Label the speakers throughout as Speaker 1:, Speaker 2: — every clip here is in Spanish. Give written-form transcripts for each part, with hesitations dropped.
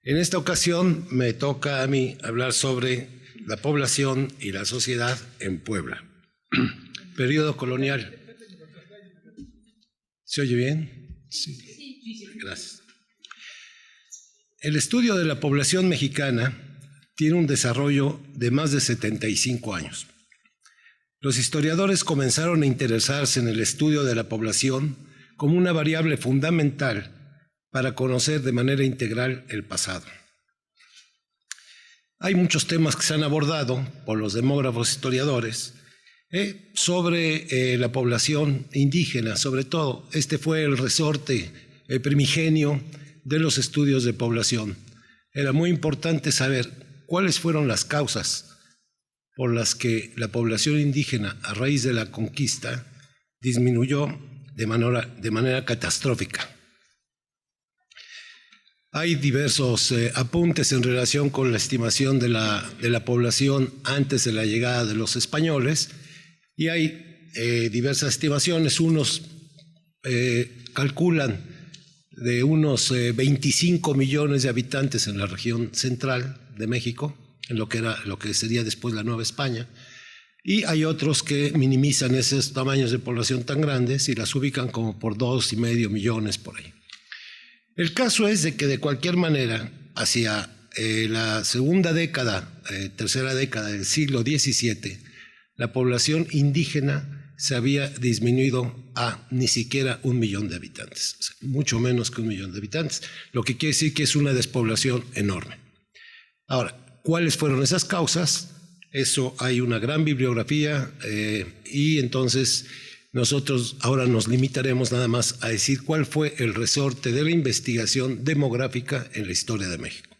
Speaker 1: En esta ocasión me toca a mí hablar sobre la población y la sociedad en Puebla. Periodo colonial. ¿Se oye bien? Sí. Gracias. El estudio de la población mexicana tiene un desarrollo de más de 75 años. Los historiadores comenzaron a interesarse en el estudio de la población como una variable fundamental para conocer de manera integral el pasado. Hay muchos temas que se han abordado por los demógrafos historiadores sobre la población indígena, sobre todo. Este fue el resorte primigenio de los estudios de población. Era muy importante saber cuáles fueron las causas por las que la población indígena a raíz de la conquista disminuyó de manera catastrófica. Hay diversos apuntes en relación con la estimación de la población antes de la llegada de los españoles y hay diversas estimaciones. Unos calculan de unos 25 millones de habitantes en la región central de México, en lo que sería después la Nueva España, y hay otros que minimizan esos tamaños de población tan grandes y las ubican como por 2,5 millones por ahí. El caso es de que de cualquier manera, hacia la segunda década, tercera década del siglo XVII, la población indígena se había disminuido a ni siquiera 1 millón de habitantes, o sea, mucho menos que 1 millón de habitantes, lo que quiere decir que es una despoblación enorme. Ahora, ¿cuáles fueron esas causas? Eso hay una gran bibliografía y entonces nosotros ahora nos limitaremos nada más a decir cuál fue el resorte de la investigación demográfica en la historia de México.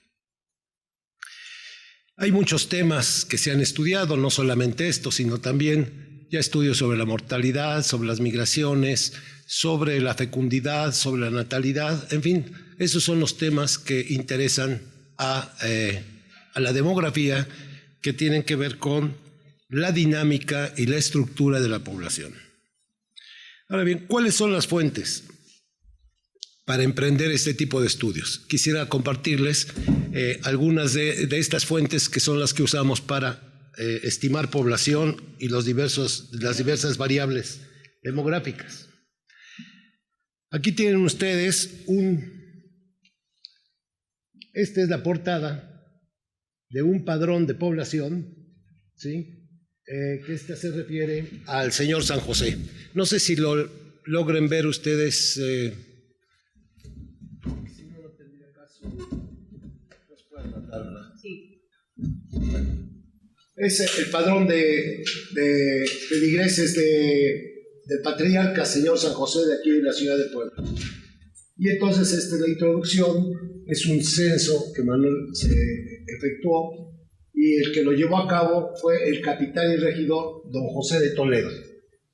Speaker 1: Hay muchos temas que se han estudiado, no solamente esto, sino también ya estudios sobre la mortalidad, sobre las migraciones, sobre la fecundidad, sobre la natalidad, en fin, esos son los temas que interesan a la demografía, que tienen que ver con la dinámica y la estructura de la población. Ahora bien, ¿cuáles son las fuentes para emprender este tipo de estudios? Quisiera compartirles algunas de estas fuentes que son las que usamos para estimar población y las diversas variables demográficas. Aquí tienen ustedes esta es la portada de un padrón de población, ¿sí? Que esta se refiere al señor San José. No sé si lo logren ver ustedes. Si no, no tendría caso. Nos pueden mandar, ¿verdad? Sí. Es el padrón de feligreses del patriarca señor San José de aquí de la ciudad de Puebla. Y entonces esta es la introducción. Es un censo que Manuel se efectuó. Y el que lo llevó a cabo fue el capitán y regidor don José de Toledo,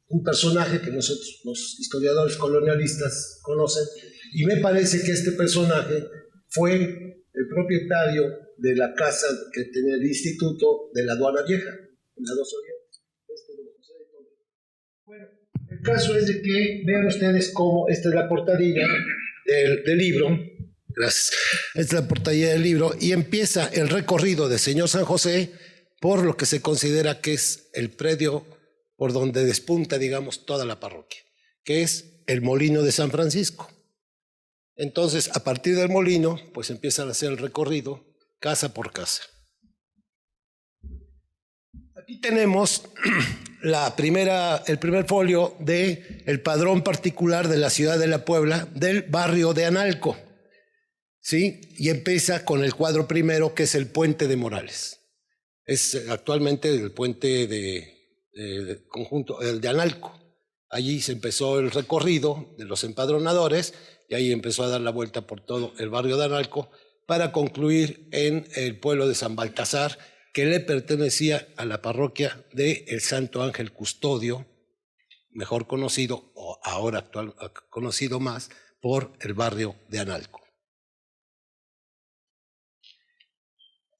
Speaker 1: un personaje que nosotros, los historiadores colonialistas, conocen, y me parece que este personaje fue el propietario de la casa que tenía el Instituto de la Aduana Vieja, en la 2 Oriente, don José de Toledo. Bueno, el caso es de que vean ustedes cómo esta es la portadilla del libro. Gracias. Esta es la portadilla del libro y empieza el recorrido de señor San José por lo que se considera que es el predio por donde despunta, digamos, toda la parroquia, que es el Molino de San Francisco. Entonces, a partir del molino, pues empiezan a hacer el recorrido casa por casa. Aquí tenemos el primer folio del padrón particular de la ciudad de La Puebla, del barrio de Analco. ¿Sí? Y empieza con el cuadro primero, que es el Puente de Morales. Es actualmente el puente de conjunto, el de Analco. Allí se empezó el recorrido de los empadronadores y ahí empezó a dar la vuelta por todo el barrio de Analco para concluir en el pueblo de San Baltasar, que le pertenecía a la parroquia de el Santo Ángel Custodio, mejor conocido, o ahora actual, conocido más, por el barrio de Analco.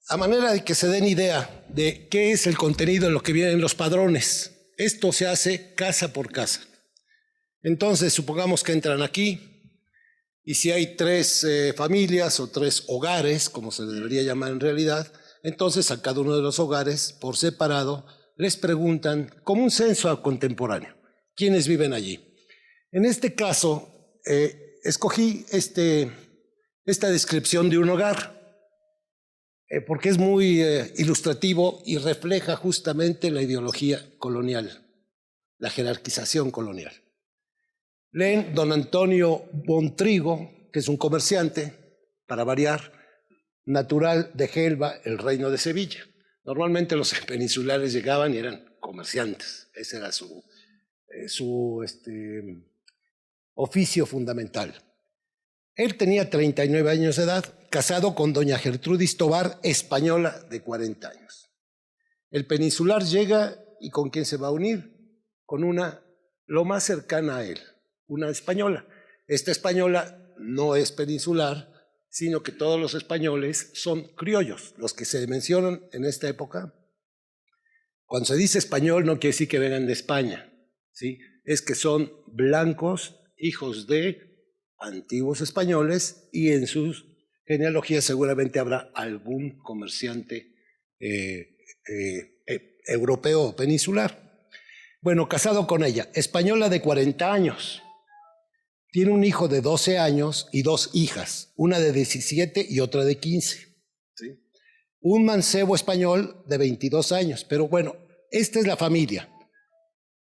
Speaker 1: A manera de que se den idea de qué es el contenido de lo que viene en los padrones, esto se hace casa por casa. Entonces, supongamos que entran aquí, Y si hay tres familias o tres hogares, como se debería llamar en realidad, entonces a cada uno de los hogares, por separado, les preguntan, como un censo contemporáneo, quiénes viven allí. En este caso, escogí esta descripción de un hogar, porque es muy ilustrativo y refleja justamente la ideología colonial, la jerarquización colonial. Leen don Antonio Bontrigo, que es un comerciante, para variar, natural de Gelba, el reino de Sevilla. Normalmente los peninsulares llegaban y eran comerciantes, ese era su oficio fundamental. Él tenía 39 años de edad, casado con doña Gertrudis Tobar, española de 40 años. El peninsular llega y ¿con quién se va a unir? Con una, lo más cercana a él, una española. Esta española no es peninsular, sino que todos los españoles son criollos, los que se mencionan en esta época. Cuando se dice español no quiere decir que vengan de España, ¿sí? Es que son blancos, hijos de antiguos españoles, y en sus genealogías seguramente habrá algún comerciante europeo o peninsular. Bueno, casado con ella, española de 40 años. Tiene un hijo de 12 años y dos hijas, una de 17 y otra de 15. ¿Sí? Un mancebo español de 22 años, pero bueno, esta es la familia.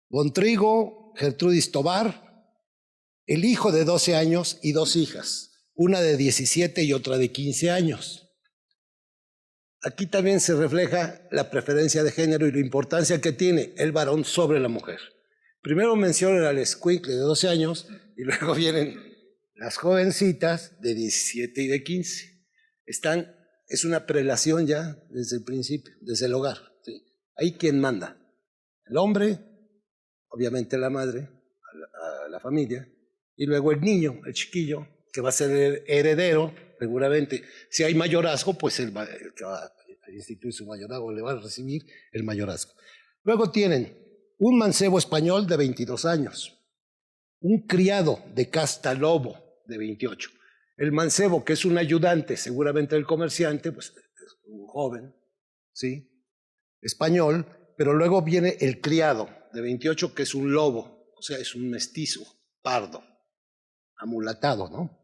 Speaker 1: Bontrigo, Gertrudis Tobar, el hijo de 12 años y dos hijas, una de 17 y otra de 15 años. Aquí también se refleja la preferencia de género y la importancia que tiene el varón sobre la mujer. Primero mencionan al escuincle de 12 años y luego vienen las jovencitas de 17 y de 15. Es una prelación ya desde el principio, desde el hogar. ¿Sí? Ahí quien manda. El hombre, obviamente la madre, a la familia, y luego el niño, el chiquillo, que va a ser el heredero, seguramente. Si hay mayorazgo, pues el que va a instituir su mayorazgo le va a recibir el mayorazgo. Luego tienen un mancebo español de 22 años, un criado de casta lobo de 28. El mancebo, que es un ayudante, seguramente del comerciante, pues es un joven, ¿sí? Español, pero luego viene el criado de 28, que es un lobo, o sea, es un mestizo, pardo, amulatado, ¿no?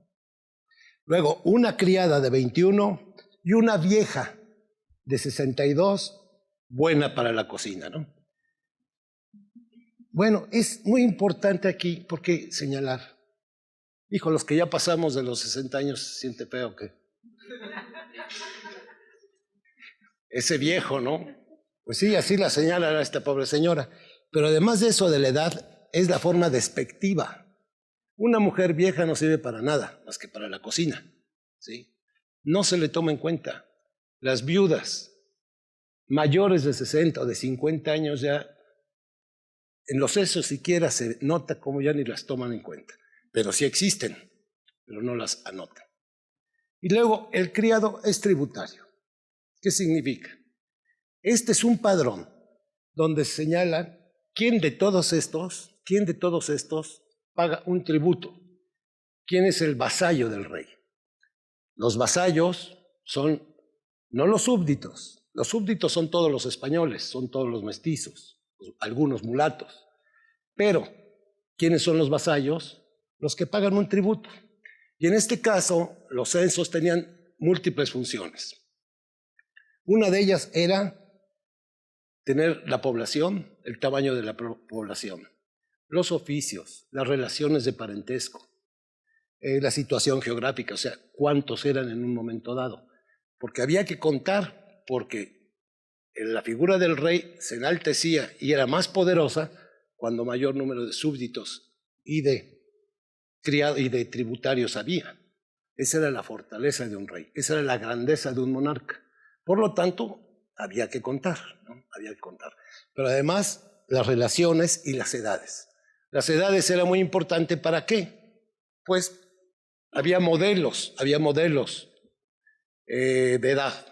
Speaker 1: Luego, una criada de 21 y una vieja de 62, buena para la cocina, ¿no? Bueno, es muy importante aquí, porque señalar, hijo, los que ya pasamos de los 60 años, se siente feo que ese viejo, ¿no? Pues sí, así la señala a esta pobre señora. Pero además de eso, de la edad, es la forma despectiva. Una mujer vieja no sirve para nada, más que para la cocina, ¿sí? No se le toma en cuenta. Las viudas mayores de 60 o de 50 años ya, en los censos siquiera se nota como ya ni las toman en cuenta. Pero sí existen, pero no las anotan. Y luego, el criado es tributario. ¿Qué significa? Este es un padrón donde se señala quién de todos estos paga un tributo. ¿Quién es el vasallo del rey? Los vasallos son no los súbditos son todos los españoles, son todos los mestizos, algunos mulatos. Pero, ¿quiénes son los vasallos? Los que pagan un tributo. Y en este caso, los censos tenían múltiples funciones. Una de ellas era tener la población, el tamaño de la población, los oficios, las relaciones de parentesco, la situación geográfica, o sea, cuántos eran en un momento dado. Porque había que contar, porque la figura del rey se enaltecía y era más poderosa cuando mayor número de súbditos y de tributarios había. Esa era la fortaleza de un rey, esa era la grandeza de un monarca. Por lo tanto, había que contar, ¿no? Había que contar. Pero además, las relaciones y las edades. Las edades eran muy importantes, ¿para qué? Pues había modelos de edad.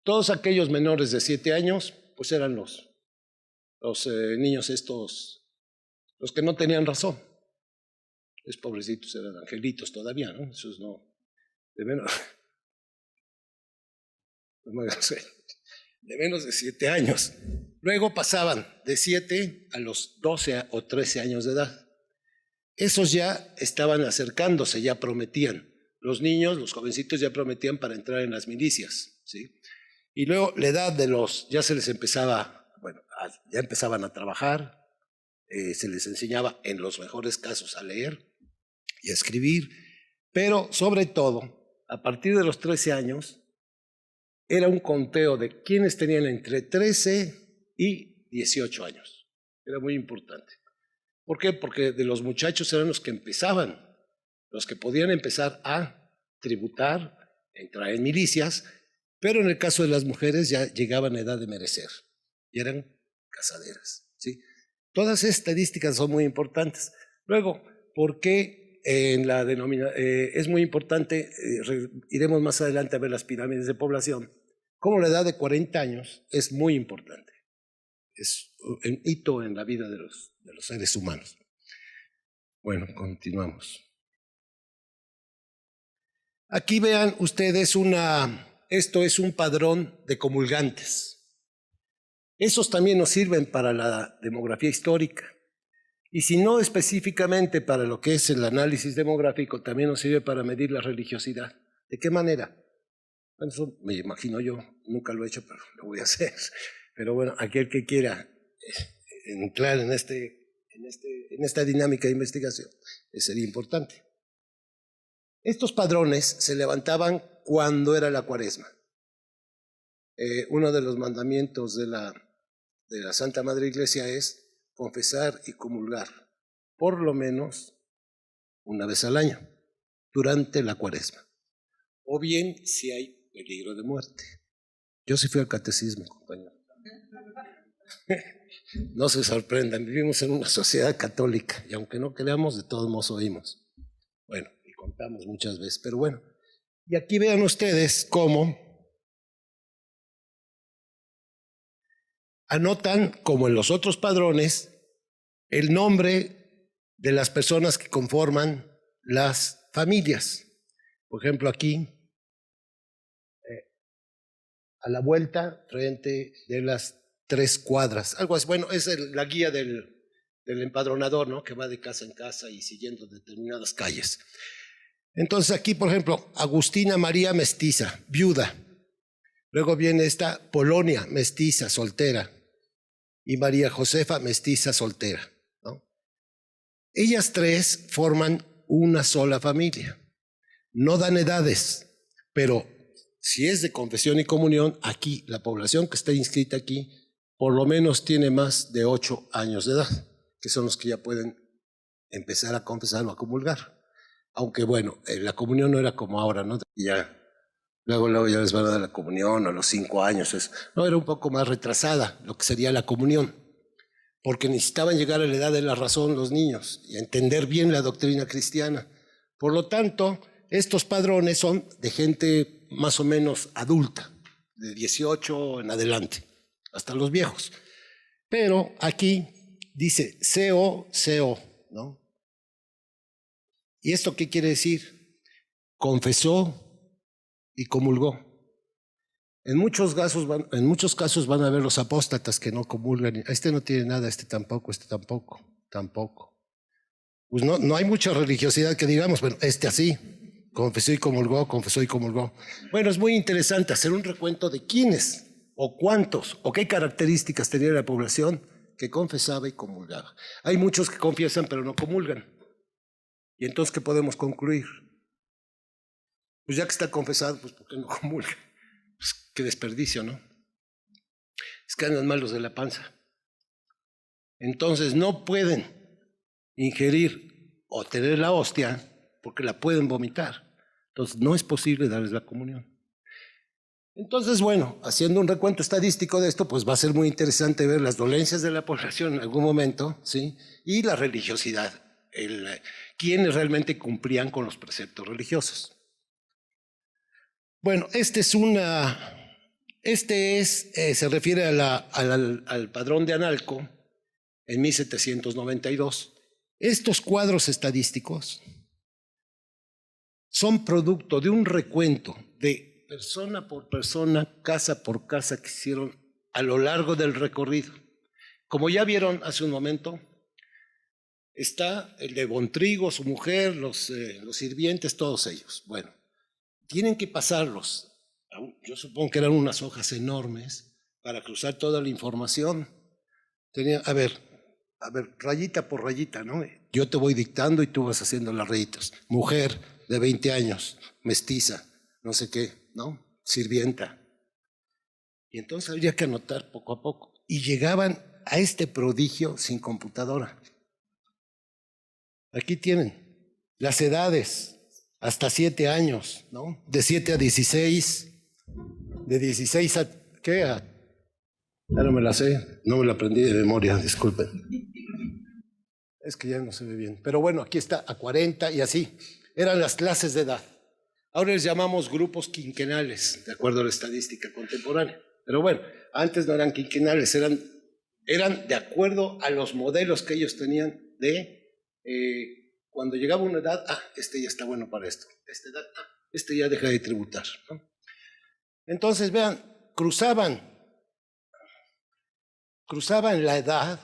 Speaker 1: Todos aquellos menores de 7 años, pues eran los niños estos, los que no tenían razón. Es pobrecitos, eran angelitos todavía, ¿no? Esos no, de menos, de menos de 7 años. Luego pasaban de 7 a los 12 o 13 años de edad. Esos ya estaban acercándose, ya prometían. Los niños, los jovencitos ya prometían para entrar en las milicias, ¿sí? Y luego la edad de ya se les empezaba, bueno, ya empezaban a trabajar, se les enseñaba en los mejores casos a leer y a escribir, pero sobre todo, a partir de los 13 años, era un conteo de quienes tenían entre 13 y 18 años. Era muy importante. ¿Por qué? Porque de los muchachos eran los que empezaban, los que podían empezar a tributar, entrar en milicias, pero en el caso de las mujeres ya llegaban a edad de merecer y eran casaderas, ¿sí? Todas estas estadísticas son muy importantes. Luego, ¿por qué en la es muy importante, iremos más adelante a ver las pirámides de población, como la edad de 40 años es muy importante. Es un hito en la vida de los seres humanos. Bueno, continuamos. Aquí vean ustedes esto es un padrón de comulgantes. Esos también nos sirven para la demografía histórica. Y si no específicamente para lo que es el análisis demográfico, también nos sirve para medir la religiosidad. ¿De qué manera? Bueno, eso me imagino yo, nunca lo he hecho, pero lo voy a hacer. Pero bueno, aquel que quiera entrar en esta dinámica de investigación, sería importante. Estos padrones se levantaban cuando era la Cuaresma. Uno de los mandamientos de la Santa Madre Iglesia es confesar y comulgar, por lo menos una vez al año, durante la Cuaresma. O bien si hay peligro de muerte. Yo sí fui al catecismo, compañero. No se sorprendan, vivimos en una sociedad católica y aunque no creamos, de todos modos oímos. Bueno, y contamos muchas veces, pero bueno. Y aquí vean ustedes cómo anotan, como en los otros padrones, el nombre de las personas que conforman las familias. Por ejemplo, aquí, a la vuelta, frente de las 3 cuadras. Algo así, bueno, es la guía del empadronador, ¿no? Que va de casa en casa y siguiendo determinadas calles. Entonces aquí, por ejemplo, Agustina María mestiza, viuda. Luego viene esta Polonia mestiza, soltera. Y María Josefa mestiza, soltera, ¿no? Ellas 3 forman una sola familia. No dan edades, pero si es de confesión y comunión, aquí, la población que está inscrita aquí, por lo menos tiene más de 8 años de edad, que son los que ya pueden empezar a confesar o a comulgar. Aunque bueno, la comunión no era como ahora, ¿no? Ya, luego ya les van a dar la comunión a los 5 años. No, era un poco más retrasada lo que sería la comunión, porque necesitaban llegar a la edad de la razón los niños y entender bien la doctrina cristiana. Por lo tanto, estos padrones son de gente más o menos adulta, de 18 en adelante, hasta los viejos. Pero aquí dice CO, ¿no? ¿Y esto qué quiere decir? Confesó y comulgó. En muchos casos van a ver los apóstatas que no comulgan. Este no tiene nada, este tampoco. Pues no hay mucha religiosidad que digamos, pero este así. Confesó y comulgó. Bueno, es muy interesante hacer un recuento de quiénes o cuántos o qué características tenía la población que confesaba y comulgaba. Hay muchos que confiesan pero no comulgan. ¿Y entonces qué podemos concluir? Pues ya que está confesado, pues ¿por qué no comulga? Pues qué desperdicio, ¿no? Es que andan malos de la panza. Entonces no pueden ingerir o tener la hostia porque la pueden vomitar. Entonces no es posible darles la comunión. Entonces, bueno, haciendo un recuento estadístico de esto, pues va a ser muy interesante ver las dolencias de la población en algún momento, ¿sí? Y la religiosidad, quienes realmente cumplían con los preceptos religiosos. Bueno, se refiere al padrón de Analco en 1792. Estos cuadros estadísticos son producto de un recuento de persona por persona, casa por casa que hicieron a lo largo del recorrido. Como ya vieron hace un momento, está el de Bontrigo, su mujer, los sirvientes, todos ellos. Bueno, tienen que pasarlos. Yo supongo que eran unas hojas enormes para cruzar toda la información. A ver, rayita por rayita, ¿no? Yo te voy dictando y tú vas haciendo las rayitas. Mujer de 20 años, mestiza, no sé qué, ¿no? Sirvienta. Y entonces habría que anotar poco a poco. Y llegaban a este prodigio sin computadora. Aquí tienen las edades, hasta 7 años, ¿no? De 7 a 16, de 16 a, ¿qué? Ya no me la sé, no me la aprendí de memoria, disculpen. Es que ya no se ve bien. Pero bueno, aquí está, a 40 y así. Eran las clases de edad. Ahora les llamamos grupos quinquenales, de acuerdo a la estadística contemporánea. Pero bueno, antes no eran quinquenales, eran de acuerdo a los modelos que ellos tenían de cuando llegaba una edad, este ya está bueno para esto, esta edad, este ya deja de tributar, ¿no? Entonces, vean, cruzaban la edad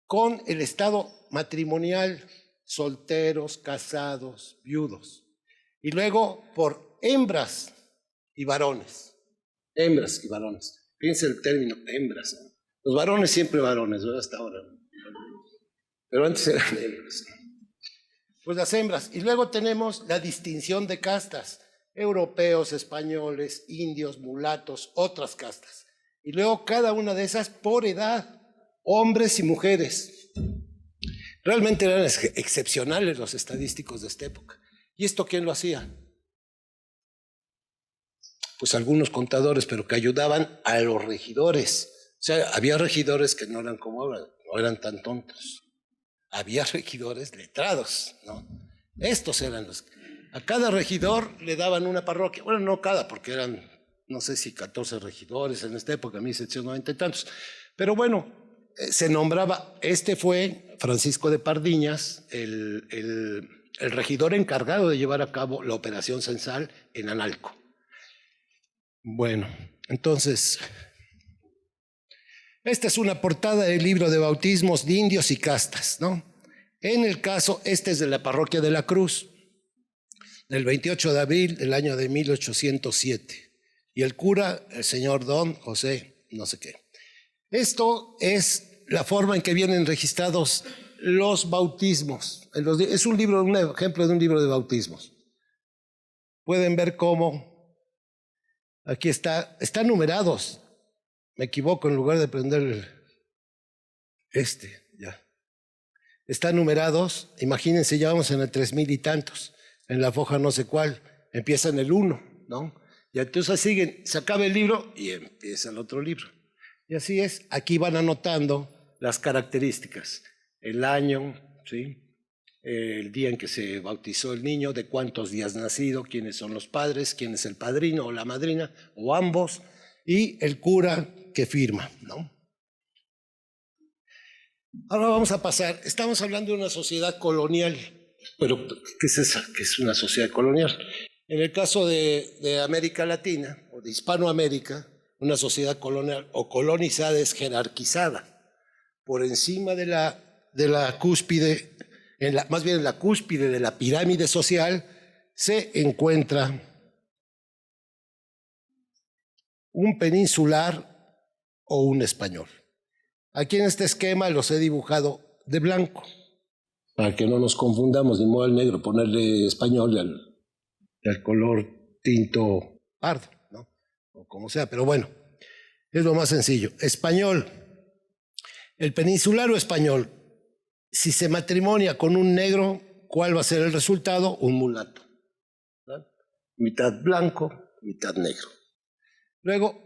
Speaker 1: con el estado matrimonial, solteros, casados, viudos, y luego por hembras y varones. Hembras y varones. Fíjense el término, hembras, ¿no? Los varones siempre varones, ¿verdad? Hasta ahora. Pero antes eran hembras. Pues las hembras. Y luego tenemos la distinción de castas. Europeos, españoles, indios, mulatos, otras castas. Y luego cada una de esas por edad, hombres y mujeres. Realmente eran excepcionales los estadísticos de esta época. ¿Y esto quién lo hacía? Pues algunos contadores, pero que ayudaban a los regidores. O sea, había regidores que no eran como ahora, no eran tan tontos. Había regidores letrados, ¿no? Estos eran los... A cada regidor le daban una parroquia. Bueno, no cada, porque eran, no sé si 14 regidores en esta época, 1790 y tantos. Pero bueno, se nombraba, fue Francisco de Pardiñas, el regidor encargado de llevar a cabo la operación censal en Analco. Bueno, entonces, esta es una portada del libro de bautismos de indios y castas, ¿no? En el caso, este es de la parroquia de la Cruz, del 28 de abril del año de 1807. Y el cura, el señor Don José, no sé qué. Esto es la forma en que vienen registrados los bautismos. Es un ejemplo de un libro de bautismos. Pueden ver cómo aquí están numerados. Me equivoco, en lugar de prender ya. Están numerados, imagínense, ya vamos en el 3000 y tantos, en la foja no sé cuál, empieza en el 1, ¿no? Y entonces siguen, se acaba el libro y empieza el otro libro. Y así es, aquí van anotando las características, el año, ¿sí? El día en que se bautizó el niño, de cuántos días nacido, quiénes son los padres, quién es el padrino o la madrina, o ambos, y el cura que firma, ¿no? Ahora vamos a pasar, estamos hablando de una sociedad colonial, pero ¿qué es esa? ¿Qué es una sociedad colonial? En el caso de América Latina, o de Hispanoamérica, una sociedad colonial o colonizada es jerarquizada. Por encima de la cúspide, más bien en la cúspide de la pirámide social, se encuentra un peninsular o un español. Aquí en este esquema los he dibujado de blanco, para que no nos confundamos, de modo al negro, ponerle español y al color tinto pardo, ¿no? O como sea, pero bueno, es lo más sencillo. Español, el peninsular o español, si se matrimonia con un negro, ¿cuál va a ser el resultado? Un mulato, ¿no? Mitad blanco, mitad negro. Luego,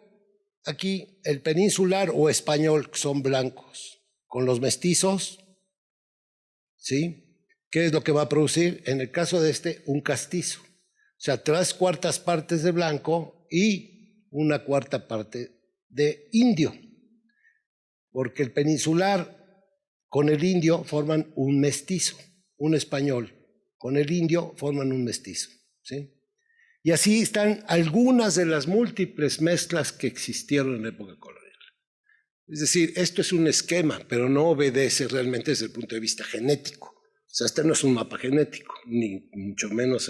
Speaker 1: aquí el peninsular o español son blancos, con los mestizos, ¿sí? ¿Qué es lo que va a producir? En el caso de un castizo. O sea, 3/4 partes de blanco y 1/4 parte de indio. Porque el peninsular con el indio forman un mestizo, un español, con el indio forman un mestizo, ¿sí? Y así están algunas de las múltiples mezclas que existieron en la época colonial. Es decir, esto es un esquema, pero no obedece realmente desde el punto de vista genético. O sea, este no es un mapa genético, ni mucho menos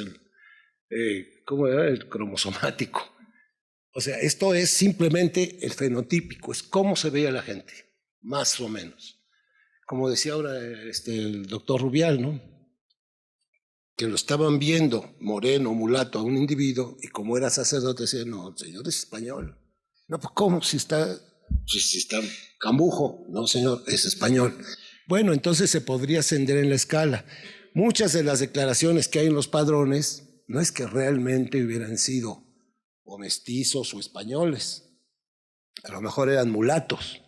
Speaker 1: ¿cómo era? El cromosomático. O sea, esto es simplemente el fenotípico, es cómo se veía la gente, más o menos. Como decía ahora el doctor Rubial, ¿no? Que lo estaban viendo moreno, mulato a un individuo, y como era sacerdote, decía, no, el señor es español. No, pues ¿cómo? Si está cambujo. No, señor, es español. Bueno, entonces se podría ascender en la escala. Muchas de las declaraciones que hay en los padrones no es que realmente hubieran sido o mestizos o españoles. A lo mejor eran mulatos.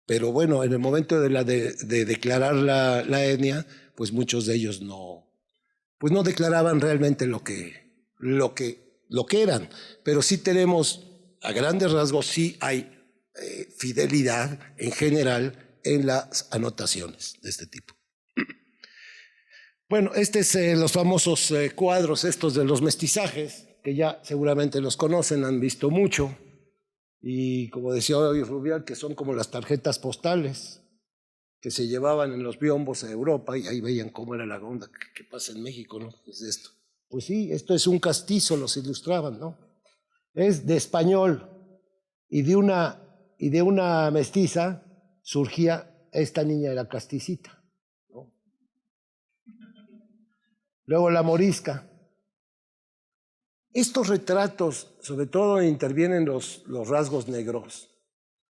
Speaker 1: Pero bueno, en el momento de declarar la etnia, pues muchos de ellos no declaraban realmente lo que eran. Pero sí tenemos, a grandes rasgos, sí hay fidelidad en general en las anotaciones de este tipo. Bueno, los famosos cuadros estos de los mestizajes, que ya seguramente los conocen, han visto mucho, y como decía hoy Rubial, que son como las tarjetas postales que se llevaban en los biombos a Europa, y ahí veían cómo era la onda que pasa en México, ¿no? Es esto. Pues sí, esto es un castizo, los ilustraban, ¿no? Es de español, y de una mestiza surgía esta niña de la casticita, ¿no? Luego la morisca. Estos retratos, sobre todo, intervienen los rasgos negros.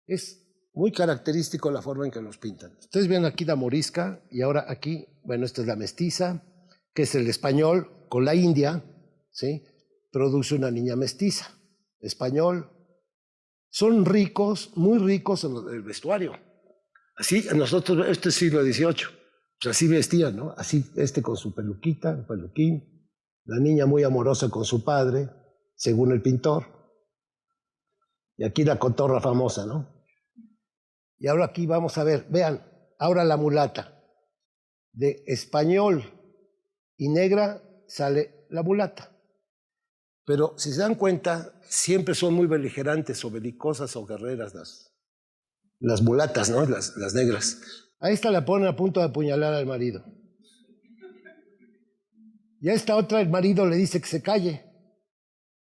Speaker 1: Es muy característico la forma en que los pintan. Ustedes ven aquí la morisca, y ahora aquí, bueno, esta es la mestiza, que es el español con la india, ¿sí? Produce una niña mestiza, español. Son ricos, muy ricos en el vestuario. Así, nosotros, este es siglo XVIII, pues así vestían, ¿no? Así, con su peluquita, el peluquín, la niña muy amorosa con su padre, según el pintor. Y aquí la cotorra famosa, ¿no? Y ahora aquí vamos a ver, vean, ahora la mulata. De español y negra sale la mulata. Pero si se dan cuenta, siempre son muy beligerantes o belicosas o guerreras las mulatas, ¿no? Las negras. A esta la ponen a punto de apuñalar al marido. Y a esta otra el marido le dice que se calle.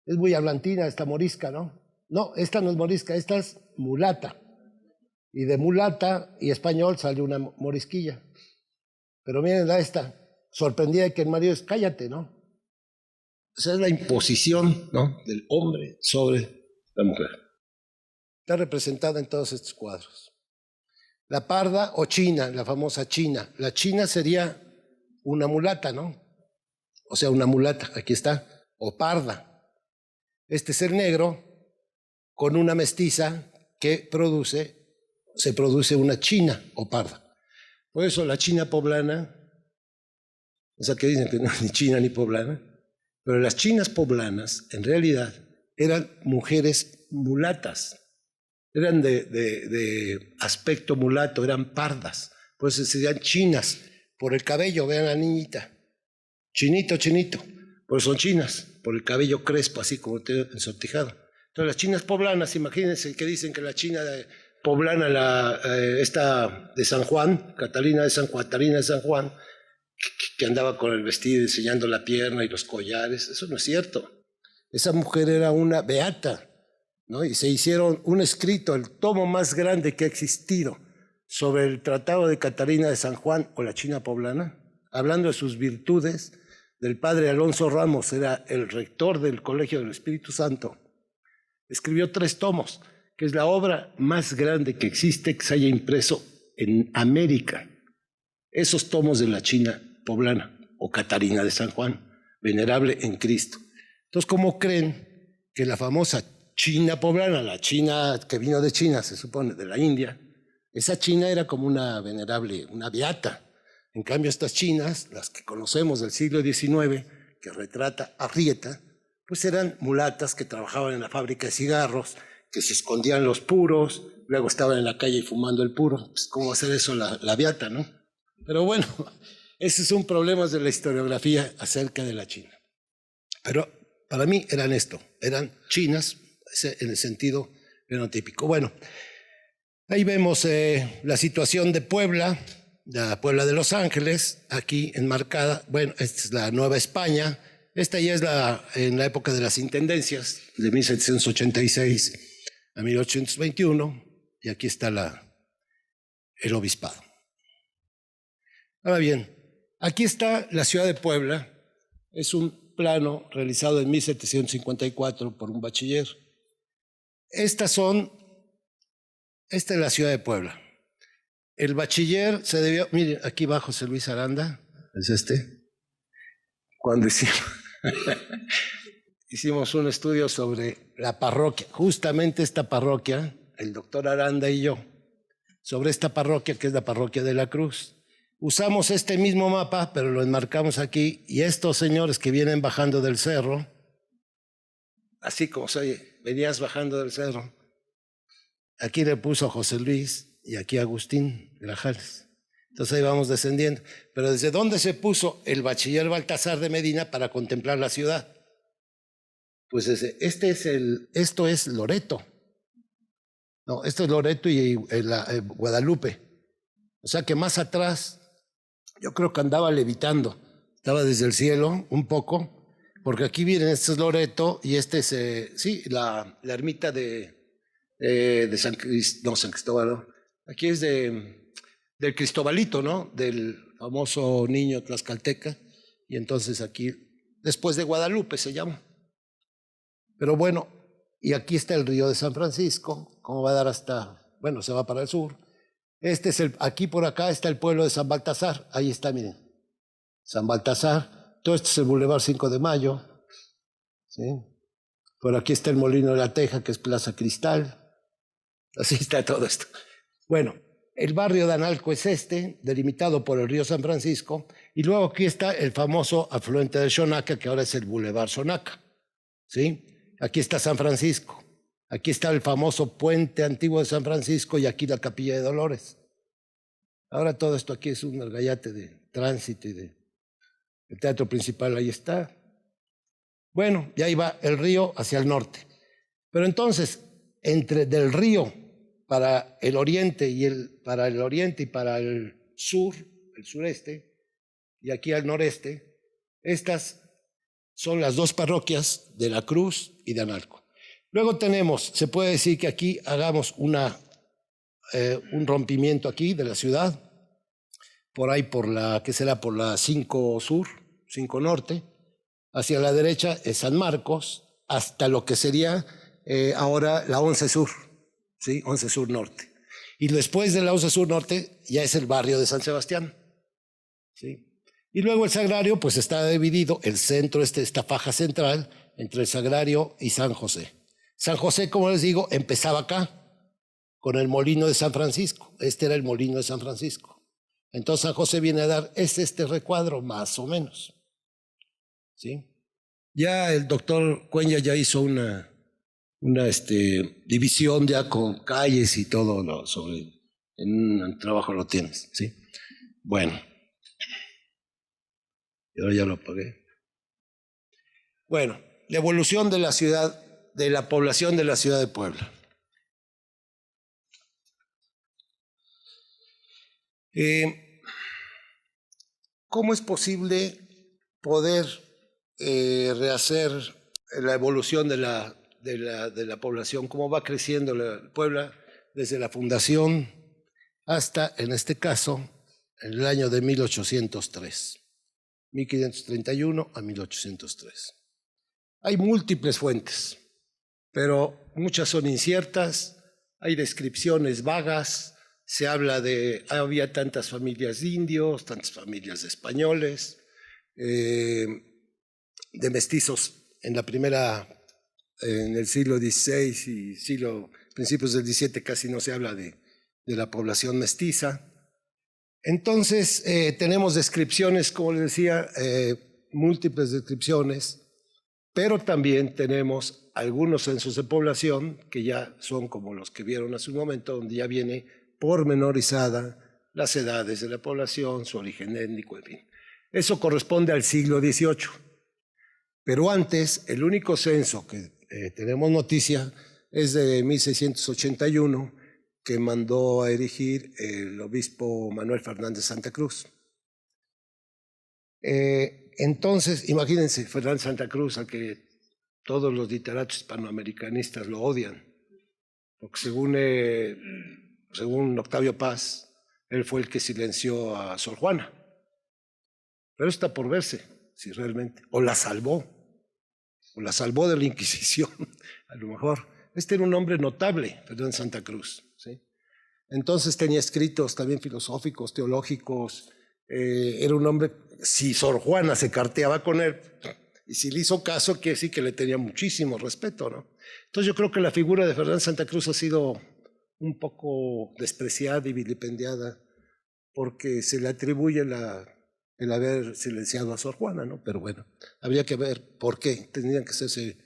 Speaker 1: Es muy hablantina esta morisca, ¿no? No, esta no es morisca, esta es mulata. Y de mulata y español sale una morisquilla. Pero miren a esta, sorprendida de que el marido es cállate, ¿no? Esa es la imposición, ¿no?, del hombre sobre la mujer. Está representada en todos estos cuadros. La parda o china, la famosa china. La china sería una mulata, ¿no? O sea, una mulata, aquí está, o parda. Este es el negro con una mestiza que se produce una china o parda. Por eso la china poblana, o sea, que dicen que no es ni china ni poblana, pero las chinas poblanas en realidad eran mujeres mulatas, eran de aspecto mulato, eran pardas, por eso se decían chinas, por el cabello, vean a la niñita, chinito, pues son chinas, por el cabello crespo, así como ensortijado. Entonces las chinas poblanas, imagínense que dicen que la china poblana, esta de San Juan, Catalina de San Juan, que andaba con el vestido enseñando la pierna y los collares, eso no es cierto. Esa mujer era una beata, ¿no? Y se hicieron un escrito, el tomo más grande que ha existido, sobre el tratado de Catalina de San Juan o la china poblana, hablando de sus virtudes, del padre Alonso Ramos, era el rector del Colegio del Espíritu Santo. Escribió 3 tomos, que es la obra más grande que existe que se haya impreso en América. Esos tomos de la china poblana o Catarina de San Juan, venerable en Cristo. Entonces, ¿cómo creen que la famosa china poblana, la china que vino de China, se supone, de la India, esa china era como una venerable, una beata? En cambio, estas chinas, las que conocemos del siglo XIX, que retrata Arrieta, pues eran mulatas que trabajaban en la fábrica de cigarros, que se escondían los puros,
Speaker 2: luego estaban en la calle fumando el puro. Pues, ¿cómo hacer eso la beata, no? Pero bueno, ese es un problema de la historiografía acerca de la China. Pero para mí eran chinas en el sentido fenotípico. Bueno, ahí vemos la situación de Puebla, la Puebla de Los Ángeles, aquí enmarcada. Bueno, esta es la Nueva España. Esta ya es en la época de las intendencias, de 1786 a 1821, y aquí está el obispado. Ahora bien, aquí está la ciudad de Puebla. Es un plano realizado en 1754 por un bachiller. Esta es la ciudad de Puebla. El bachiller se debió, miren, aquí va José Luis Aranda, es cuando hicimos un estudio sobre la parroquia, justamente esta parroquia, el doctor Aranda y yo, sobre esta parroquia que es la parroquia de la Cruz. Usamos este mismo mapa, pero lo enmarcamos aquí, y estos señores que vienen bajando del cerro, así como se oye, venías bajando del cerro, aquí le puso José Luis y aquí Agustín Grajales. Entonces ahí vamos descendiendo. Pero ¿desde dónde se puso el bachiller Baltasar de Medina para contemplar la ciudad? Pues esto es Loreto. No, esto es Loreto y Guadalupe. O sea que más atrás, yo creo que andaba levitando. Estaba desde el cielo un poco, porque aquí vienen, este es Loreto y este es, la ermita de San Cristóbal, ¿no? Aquí es del Cristobalito, ¿no? Del famoso niño tlaxcalteca. Y entonces aquí, después de Guadalupe se llama. Pero bueno, y aquí está el río de San Francisco, cómo va a dar bueno, se va para el sur. Aquí por acá está el pueblo de San Baltasar, ahí está, miren, San Baltasar. Todo esto es el Boulevard 5 de Mayo, ¿sí? Por aquí está el Molino de la Teja, que es Plaza Cristal. Así está todo esto. Bueno, el barrio de Analco es delimitado por el río San Francisco, y luego aquí está el famoso afluente de Xonaca, que ahora es el Boulevard Xonaca, ¿sí? Aquí está San Francisco, aquí está el famoso puente antiguo de San Francisco y aquí la Capilla de Dolores. Ahora todo esto aquí es un algayate de tránsito y el teatro principal ahí está. Bueno, y ahí va el río hacia el norte. Pero entonces, del río para el oriente y para el sur, el sureste, y aquí al noreste, estas son las dos parroquias de la Cruz y de Analco. Luego se puede decir que aquí hagamos un rompimiento aquí de la ciudad, por ahí por la 5 sur, 5 norte, hacia la derecha es San Marcos, hasta lo que sería ahora la 11 sur, ¿sí? 11 sur norte. Y después de la 11 sur norte ya es el barrio de San Sebastián, ¿sí? Y luego el Sagrario, pues está dividido, el centro, esta faja central, entre el Sagrario y San José. San José, como les digo, empezaba acá, con el molino de San Francisco. Este era el molino de San Francisco. Entonces San José viene a dar este recuadro, más o menos, ¿sí? Ya el doctor Cuenya ya hizo una división ya con calles y todo, ¿no? En un trabajo lo tienes, ¿sí? Bueno. Y ahora ya lo apagué. Bueno, la evolución de la población de la ciudad de Puebla. ¿Cómo es posible poder rehacer la evolución de la población? ¿Cómo va creciendo la Puebla desde la fundación hasta, en este caso, en el año de 1803? 1531 a 1803. Hay múltiples fuentes, pero muchas son inciertas, hay descripciones vagas, se habla había tantas familias de indios, tantas familias de españoles, de mestizos en el siglo XVI y principios del XVII casi no se habla de la población mestiza. Entonces, tenemos descripciones, como les decía, múltiples descripciones, pero también tenemos algunos censos de población, que ya son como los que vieron hace un momento, donde ya viene pormenorizada las edades de la población, su origen étnico, en fin. Eso corresponde al siglo XVIII. Pero antes, el único censo que tenemos noticia es de 1681, que mandó a erigir el obispo Manuel Fernández Santa Cruz. Entonces, imagínense, Fernández Santa Cruz, a que todos los literatos hispanoamericanistas lo odian, porque según Octavio Paz, él fue el que silenció a Sor Juana. Pero está por verse, si realmente, o la salvó de la Inquisición, a lo mejor. Este era un hombre notable, Fernández Santa Cruz, ¿sí? Entonces tenía escritos también filosóficos, teológicos, era un hombre, si Sor Juana se carteaba con él, y si le hizo caso, quiere decir que le tenía muchísimo respeto, ¿no? Entonces yo creo que la figura de Fernández Santa Cruz ha sido un poco despreciada y vilipendiada, porque se le atribuye el haber silenciado a Sor Juana, ¿no? Pero bueno, habría que ver por qué, tendrían que hacerse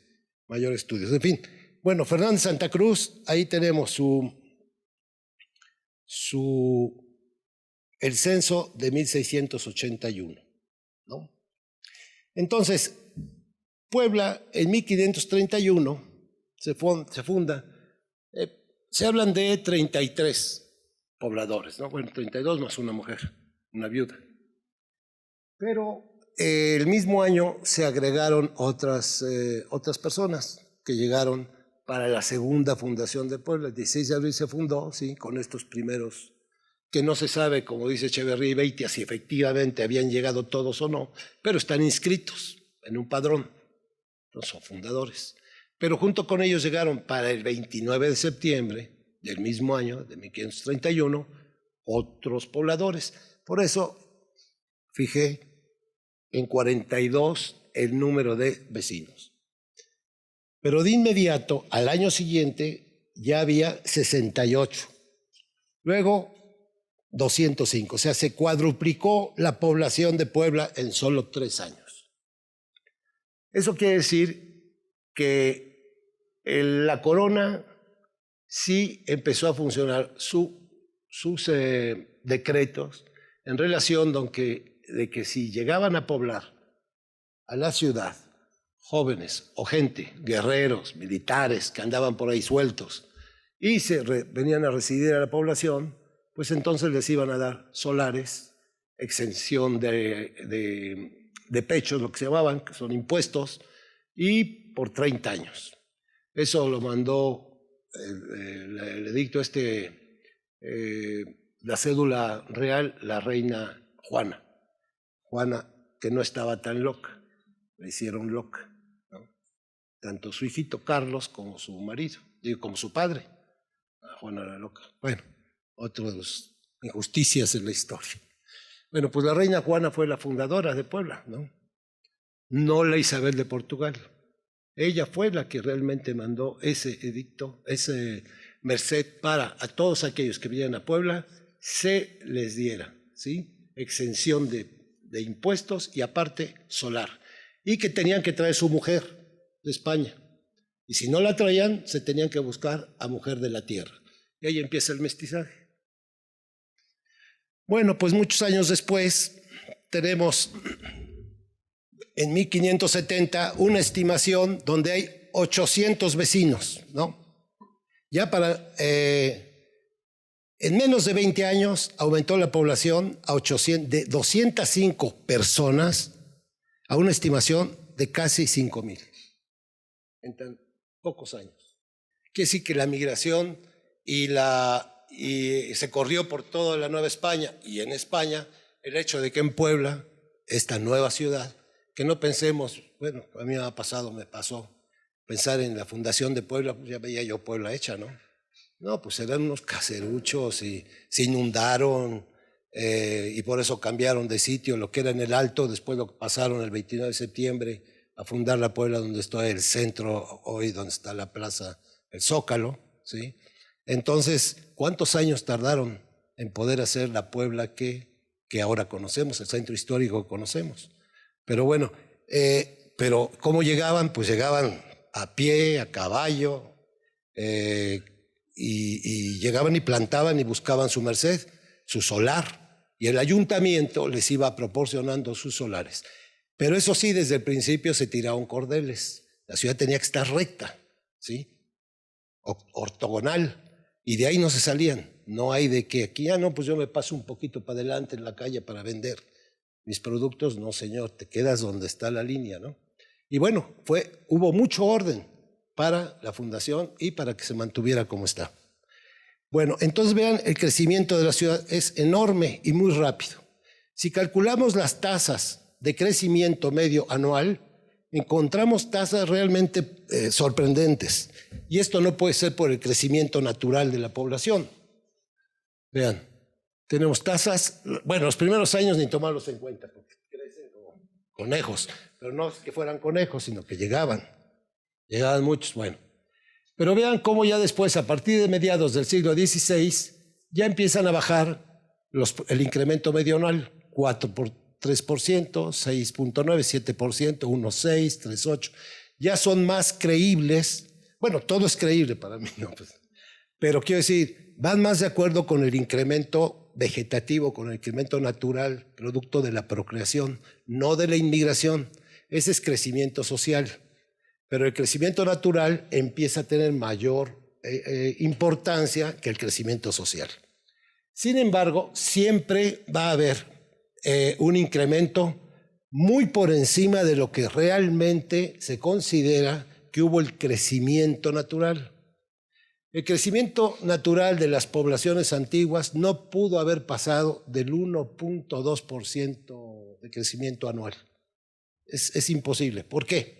Speaker 2: mayores estudios. En fin, bueno, Fernández Santa Cruz, ahí tenemos el censo de 1681, ¿no? Entonces, Puebla en 1531 se funda, se hablan de 33 pobladores, ¿no? Bueno, 32 más una mujer, una viuda. Pero el mismo año se agregaron otras personas que llegaron para la segunda fundación de Puebla. El 16 de abril se fundó, sí, con estos primeros, que no se sabe, como dice Echeverría y Beitia, si efectivamente habían llegado todos o no, pero están inscritos en un padrón, entonces son fundadores. Pero junto con ellos llegaron para el 29 de septiembre del mismo año, de 1531, otros pobladores. Por eso fijé en 42 el número de vecinos. Pero de inmediato, al año siguiente, ya había 68. Luego 205, o sea, se cuadruplicó la población de Puebla en solo 3 años. Eso quiere decir que la corona sí empezó a funcionar sus decretos en relación de que si llegaban a poblar a la ciudad jóvenes o gente, guerreros, militares que andaban por ahí sueltos y venían a residir a la población, pues entonces les iban a dar solares, exención de pechos, lo que se llamaban, que son impuestos, y por 30 años. Eso lo mandó el edicto la cédula real, la reina Juana. Juana, que no estaba tan loca, la hicieron loca, ¿no? Tanto su hijito Carlos como su marido, como su padre. Juana era loca. Bueno, otro de las injusticias en la historia. Bueno, pues la reina Juana fue la fundadora de Puebla, ¿no? No la Isabel de Portugal. Ella fue la que realmente mandó ese edicto, ese merced para a todos aquellos que vinieran a Puebla, se les diera, ¿sí? Exención de impuestos y aparte solar. Y que tenían que traer su mujer de España. Y si no la traían, se tenían que buscar a mujer de la tierra. Y ahí empieza el mestizaje. Bueno, pues muchos años después tenemos en 1570 una estimación donde hay 800 vecinos, ¿no? Ya en menos de 20 años aumentó la población de 205 personas a una estimación de casi 5,000 en tan pocos años. Quiere decir que la migración y se corrió por toda la Nueva España y en España el hecho de que en Puebla, esta nueva ciudad, que no pensemos, bueno, a mí me pasó pensar en la fundación de Puebla, pues ya veía yo Puebla hecha, ¿no? No, pues eran unos caseruchos y se inundaron y por eso cambiaron de sitio, lo que era en el Alto, después lo pasaron el 29 de septiembre a fundar la Puebla donde está el centro hoy, donde está la plaza, el Zócalo, ¿sí? Entonces, ¿cuántos años tardaron en poder hacer la Puebla que ahora conocemos, el centro histórico que conocemos? Pero bueno, pero ¿cómo llegaban? Pues llegaban a pie, a caballo, y llegaban y plantaban y buscaban su merced, su solar, y el ayuntamiento les iba proporcionando sus solares. Pero eso sí, desde el principio se tiraron cordeles. La ciudad tenía que estar recta, ¿sí? Ortogonal, y de ahí no se salían. No hay de que aquí, no, pues yo me paso un poquito para adelante en la calle para vender mis productos. No, señor, te quedas donde está la línea, ¿no? Y bueno, hubo mucho orden para la fundación y para que se mantuviera como está. Bueno, entonces vean, el crecimiento de la ciudad es enorme y muy rápido. Si calculamos las tasas de crecimiento medio anual, encontramos tasas realmente sorprendentes. Y esto no puede ser por el crecimiento natural de la población. Vean, tenemos tasas, bueno, los primeros años ni tomarlos en cuenta, porque crecen como conejos, pero no es que fueran conejos, sino que llegaban muchos, bueno. Pero vean cómo ya después, a partir de mediados del siglo XVI, ya empiezan a bajar el incremento medio anual, 3%, 6.9%, 7%, 1.6%, 3.8%. Ya son más creíbles. Bueno, todo es creíble para mí, ¿no? Pero quiero decir, van más de acuerdo con el incremento vegetativo, con el incremento natural, producto de la procreación, no de la inmigración. Ese es crecimiento social. Pero el crecimiento natural empieza a tener mayor importancia que el crecimiento social. Sin embargo, siempre va a haber un incremento muy por encima de lo que realmente se considera que hubo el crecimiento natural. El crecimiento natural de las poblaciones antiguas no pudo haber pasado del 1.2% de crecimiento anual. Es imposible. ¿Por qué?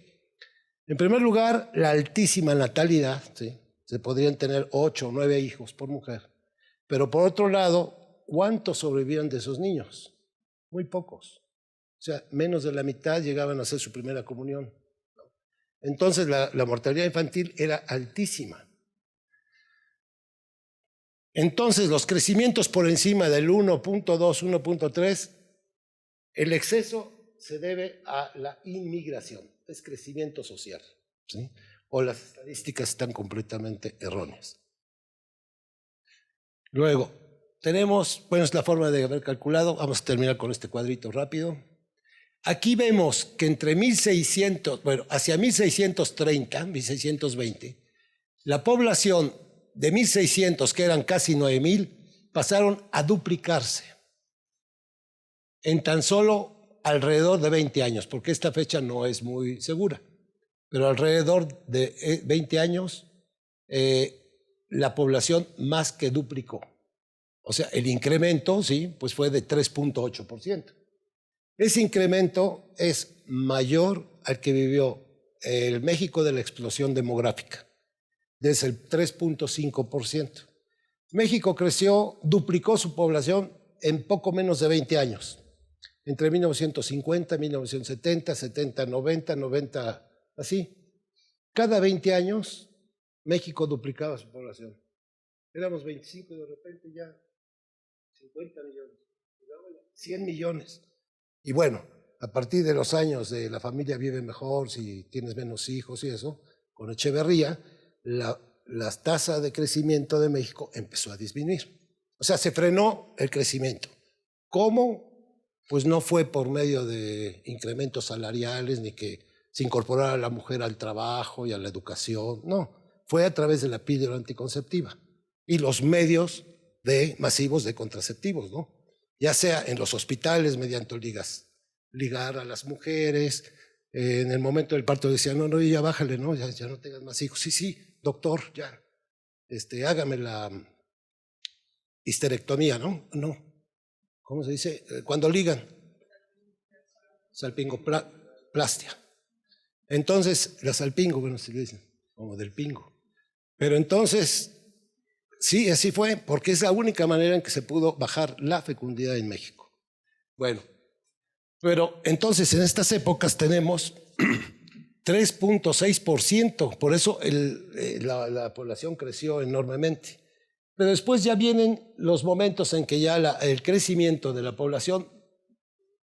Speaker 2: En primer lugar, la altísima natalidad, ¿sí? Se podrían tener 8 o 9 hijos por mujer. Pero por otro lado, ¿cuántos sobrevivían de esos niños? Muy pocos. O sea, menos de la mitad llegaban a hacer su primera comunión. Entonces la mortalidad infantil era altísima. Entonces los crecimientos por encima del 1.2, 1.3, el exceso se debe a la inmigración, es crecimiento social, ¿sí? O las estadísticas están completamente erróneas. Luego, tenemos, bueno, es la forma de haber calculado, vamos a terminar con este cuadrito rápido. Aquí vemos que entre 1600, bueno, hacia 1630, 1620, la población de 1600, que eran casi 9000, pasaron a duplicarse en tan solo alrededor de 20 años, porque esta fecha no es muy segura, pero alrededor de 20 años la población más que duplicó. O sea, el incremento, sí, pues fue de 3.8%. Ese incremento es mayor al que vivió el México de la explosión demográfica, desde el 3.5%. México creció, duplicó su población en poco menos de 20 años, entre 1950, 1970, 70, 90, 90, así. Cada 20 años, México duplicaba su población. Éramos 25 y de repente ya 50 millones, 100 millones. Y bueno, a partir de los años de la familia vive mejor, si tienes menos hijos y eso, con Echeverría, la tasa de crecimiento de México empezó a disminuir. O sea, se frenó el crecimiento. ¿Cómo? Pues no fue por medio de incrementos salariales ni que se incorporara a la mujer al trabajo y a la educación. No, fue a través de la píldora anticonceptiva y los medios masivos de contraceptivos, ¿no? Ya sea en los hospitales mediante ligar a las mujeres. En el momento del parto decían, no, ya bájale, ¿no? Ya no tengas más hijos. Sí, doctor, ya. Hágame la histerectomía, ¿no? No. ¿Cómo se dice? Cuando ligan. Salpingoplastia. Entonces, la salpingo, bueno, se le dicen, como del pingo. Pero entonces, sí, así fue, porque es la única manera en que se pudo bajar la fecundidad en México. Bueno, pero entonces en estas épocas tenemos 3.6%, por eso la población creció enormemente. Pero después ya vienen los momentos en que ya el crecimiento de la población,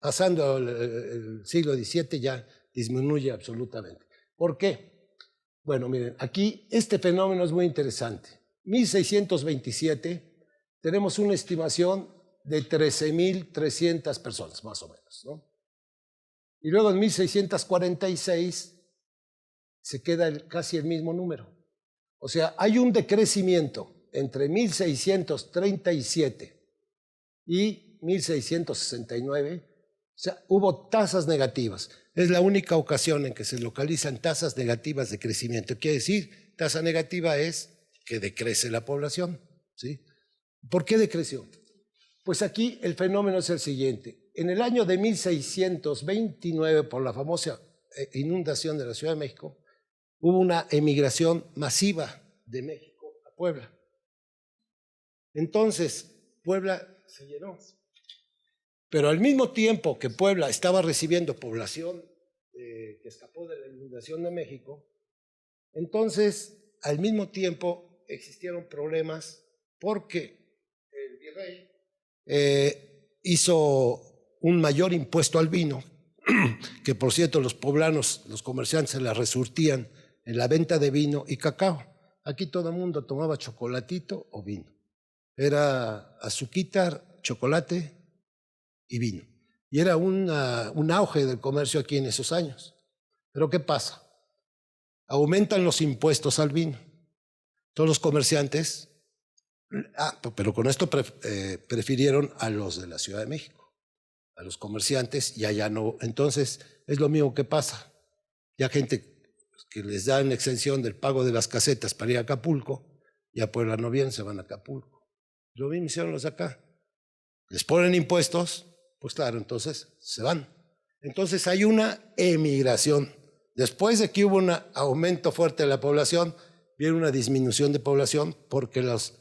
Speaker 2: pasando el siglo XVII, ya disminuye absolutamente. ¿Por qué? Bueno, miren, aquí este fenómeno es muy interesante. 1627 tenemos una estimación de 13.300 personas, más o menos, ¿no? Y luego en 1646 se queda casi el mismo número. O sea, hay un decrecimiento entre 1637 y 1669. O sea, hubo tasas negativas. Es la única ocasión en que se localizan tasas negativas de crecimiento. Quiere decir, tasa negativa es que decrece la población, ¿sí? ¿Por qué decreció? Pues aquí el fenómeno es el siguiente. En el año de 1629, por la famosa inundación de la Ciudad de México, hubo una emigración masiva de México a Puebla. Entonces, Puebla se llenó. Pero al mismo tiempo que Puebla estaba recibiendo población que escapó de la inundación de México, entonces al mismo tiempo existieron problemas porque el virrey hizo un mayor impuesto al vino, que por cierto los poblanos, los comerciantes se la resurtían en la venta de vino y cacao. Aquí todo el mundo tomaba chocolatito o vino. Era azuquitar, chocolate y vino. Y era un auge del comercio aquí en esos años. Pero ¿qué pasa? Aumentan los impuestos al vino. Todos los comerciantes, pero con esto prefirieron a los de la Ciudad de México, a los comerciantes, y allá no. Entonces es lo mismo que pasa. Ya gente que les dan exención del pago de las casetas para ir a Acapulco, y a Puebla no vienen, se van a Acapulco. Lo mismo hicieron los de acá. Les ponen impuestos, pues claro, entonces se van. Entonces hay una emigración. Después de que hubo un aumento fuerte de la población, viene una disminución de población porque los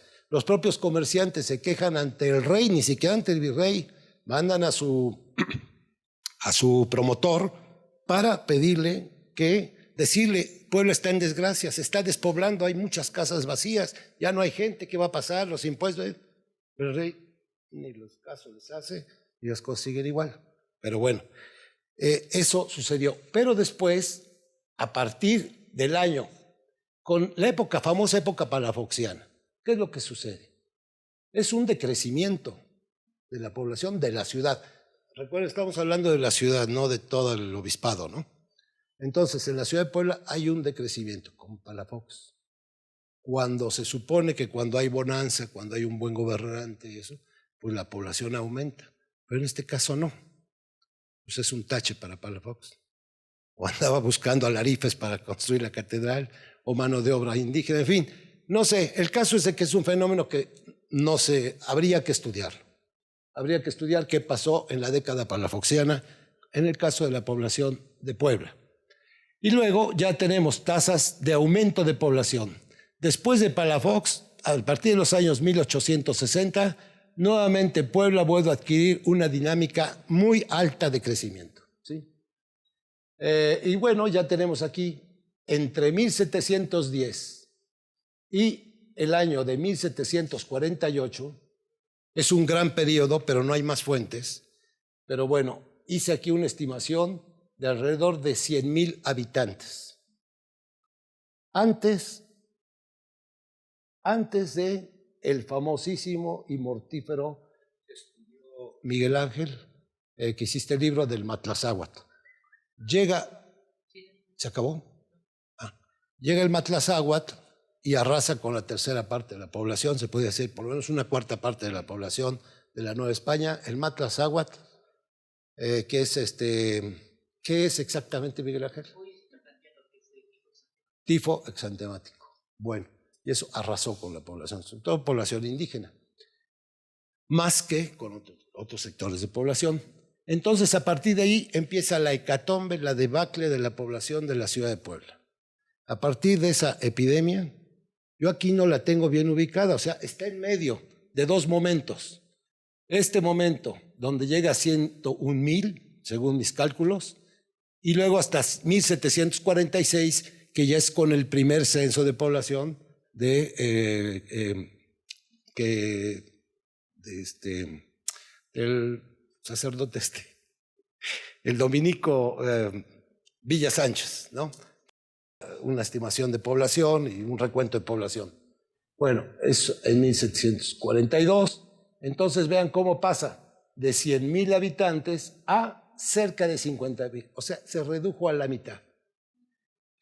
Speaker 2: propios comerciantes se quejan ante el rey, ni siquiera ante el virrey, mandan a su promotor para decirle, Puebla está en desgracia, se está despoblando, hay muchas casas vacías, ya no hay gente, ¿qué va a pasar? Los impuestos. Pero el rey ni los casos les hace y las cosas siguen igual. Pero bueno, eso sucedió. Pero después, a partir del año, con la famosa época palafoxiana, ¿qué es lo que sucede? Es un decrecimiento de la población de la ciudad. Recuerden, estamos hablando de la ciudad, no de todo el obispado, ¿no? Entonces, en la ciudad de Puebla hay un decrecimiento, con Palafox. Cuando se supone que cuando hay bonanza, cuando hay un buen gobernante y eso, pues la población aumenta. Pero en este caso no. Pues es un tache para Palafox. O andaba buscando alarifes para construir la catedral, o mano de obra indígena, en fin. No sé, el caso es de que es un fenómeno que no sé, habría que estudiar. Habría que estudiar qué pasó en la década palafoxiana en el caso de la población de Puebla. Y luego ya tenemos tasas de aumento de población. Después de Palafox, a partir de los años 1860, nuevamente Puebla vuelve a adquirir una dinámica muy alta de crecimiento, ¿sí? Y bueno, ya tenemos aquí entre 1710 y el año de 1748, es un gran periodo, pero no hay más fuentes. Pero bueno, hice aquí una estimación de alrededor de 100,000 habitantes. Antes de el famosísimo y mortífero estudio Miguel Ángel, que hiciste el libro del Matlazáhuatl. ¿Se acabó? Llega el Matlazáhuatl y arrasa con la tercera parte de la población, se puede decir por lo menos una cuarta parte de la población de la Nueva España. El Matlazáhuatl, ¿qué es exactamente, Miguel Ángel? Tifo exantemático. Bueno, y eso arrasó con la población, sobre todo población indígena, más que con otros sectores de población. Entonces, a partir de ahí empieza la hecatombe, la debacle de la población de la ciudad de Puebla. A partir de esa epidemia, yo aquí no la tengo bien ubicada, o sea, está en medio de dos momentos. Este momento, donde llega a 101,000, según mis cálculos, y luego hasta 1746, que ya es con el primer censo de población el sacerdote el dominico Villa Sánchez, ¿no? una estimación de población y un recuento de población. Bueno, es en 1742. Entonces vean cómo pasa de 100,000 habitantes a cerca de 50,000. O sea, se redujo a la mitad.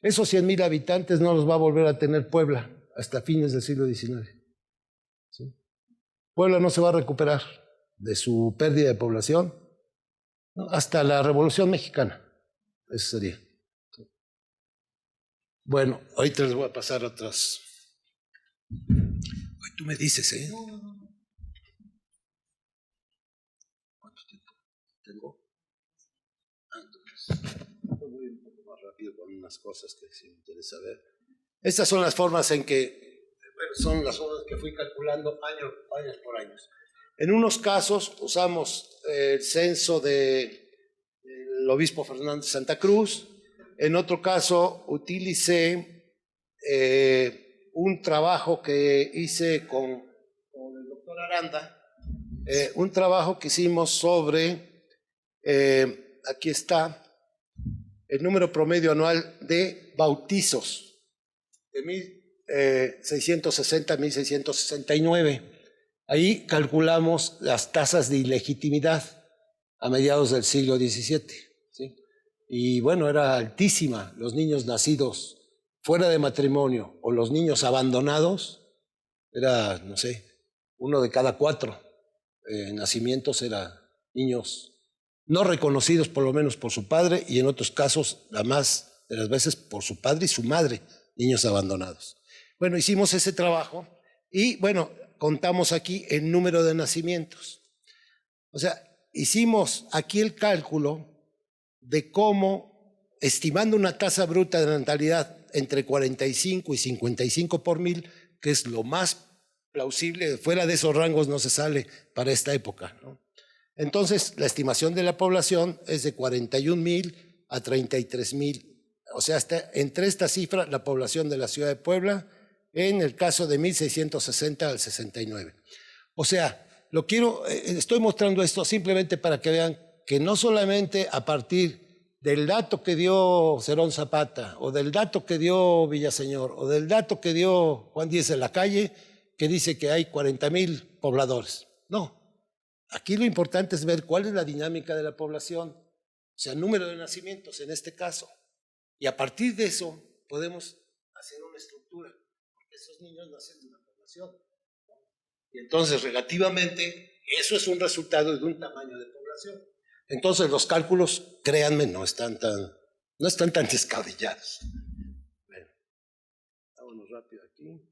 Speaker 2: Esos 100,000 habitantes no los va a volver a tener Puebla hasta fines del siglo XIX. ¿Sí? Puebla no se va a recuperar de su pérdida de población, ¿no?, hasta la Revolución Mexicana. Eso sería. Bueno, ahorita les voy a pasar otras. Tú me dices, ¿eh? ¿Cuánto tiempo tengo? Entonces, voy un poco más rápido con unas cosas que sí me interesa ver. Estas son las formas en que, bueno, son las formas que fui calculando años por años. En unos casos usamos el censo del obispo Fernández de Santa Cruz. En otro caso utilicé un trabajo que hice con el doctor Aranda, un trabajo que hicimos sobre, aquí está, el número promedio anual de bautizos de 1660 a 1669. Ahí calculamos las tasas de ilegitimidad a mediados del siglo XVII. ¿Sí? Y bueno, era altísima. Los niños nacidos fuera de matrimonio o los niños abandonados, era, no sé, 1 de cada 4 nacimientos eran niños no reconocidos por lo menos por su padre, y en otros casos, la más de las veces, por su padre y su madre, niños abandonados. Bueno, hicimos ese trabajo y bueno, contamos aquí el número de nacimientos. O sea, hicimos aquí el cálculo de cómo, estimando una tasa bruta de natalidad entre 45 y 55 por 1000, que es lo más plausible, fuera de esos rangos no se sale para esta época, ¿no? Entonces, la estimación de la población es de 41,000 a 33,000. O sea, entre esta cifra, la población de la ciudad de Puebla, en el caso de 1660 al 69. O sea, estoy mostrando esto simplemente para que vean que no solamente a partir del dato que dio Cerón Zapata, o del dato que dio Villaseñor, o del dato que dio Juan Díez de la Calle, que dice que hay 40,000 pobladores. No. Aquí lo importante es ver cuál es la dinámica de la población, o sea, número de nacimientos en este caso. Y a partir de eso podemos hacer una estructura, porque esos niños nacen de una población. Y entonces, relativamente, eso es un resultado de un tamaño de población. Entonces, los cálculos, créanme, no están tan descabellados. Bueno, vámonos rápido aquí.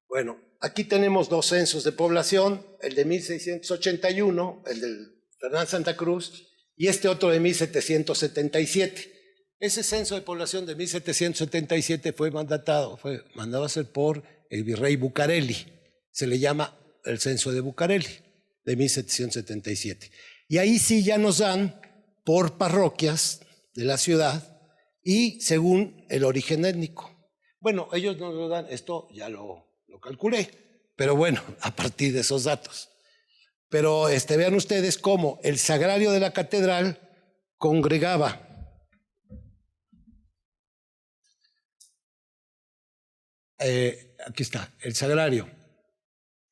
Speaker 2: Bueno, aquí tenemos 2 censos de población, el de 1681, el del Fernández Santa Cruz, y este otro de 1777. Ese censo de población de 1777 fue mandado a hacer por el virrey Bucareli. Se le llama el censo de Bucareli, de 1777. Y ahí sí ya nos dan por parroquias de la ciudad y según el origen étnico. Bueno, ellos nos lo dan, esto ya lo calculé, pero bueno, a partir de esos datos. Pero vean ustedes cómo el sagrario de la catedral congregaba aquí está, el sagrario.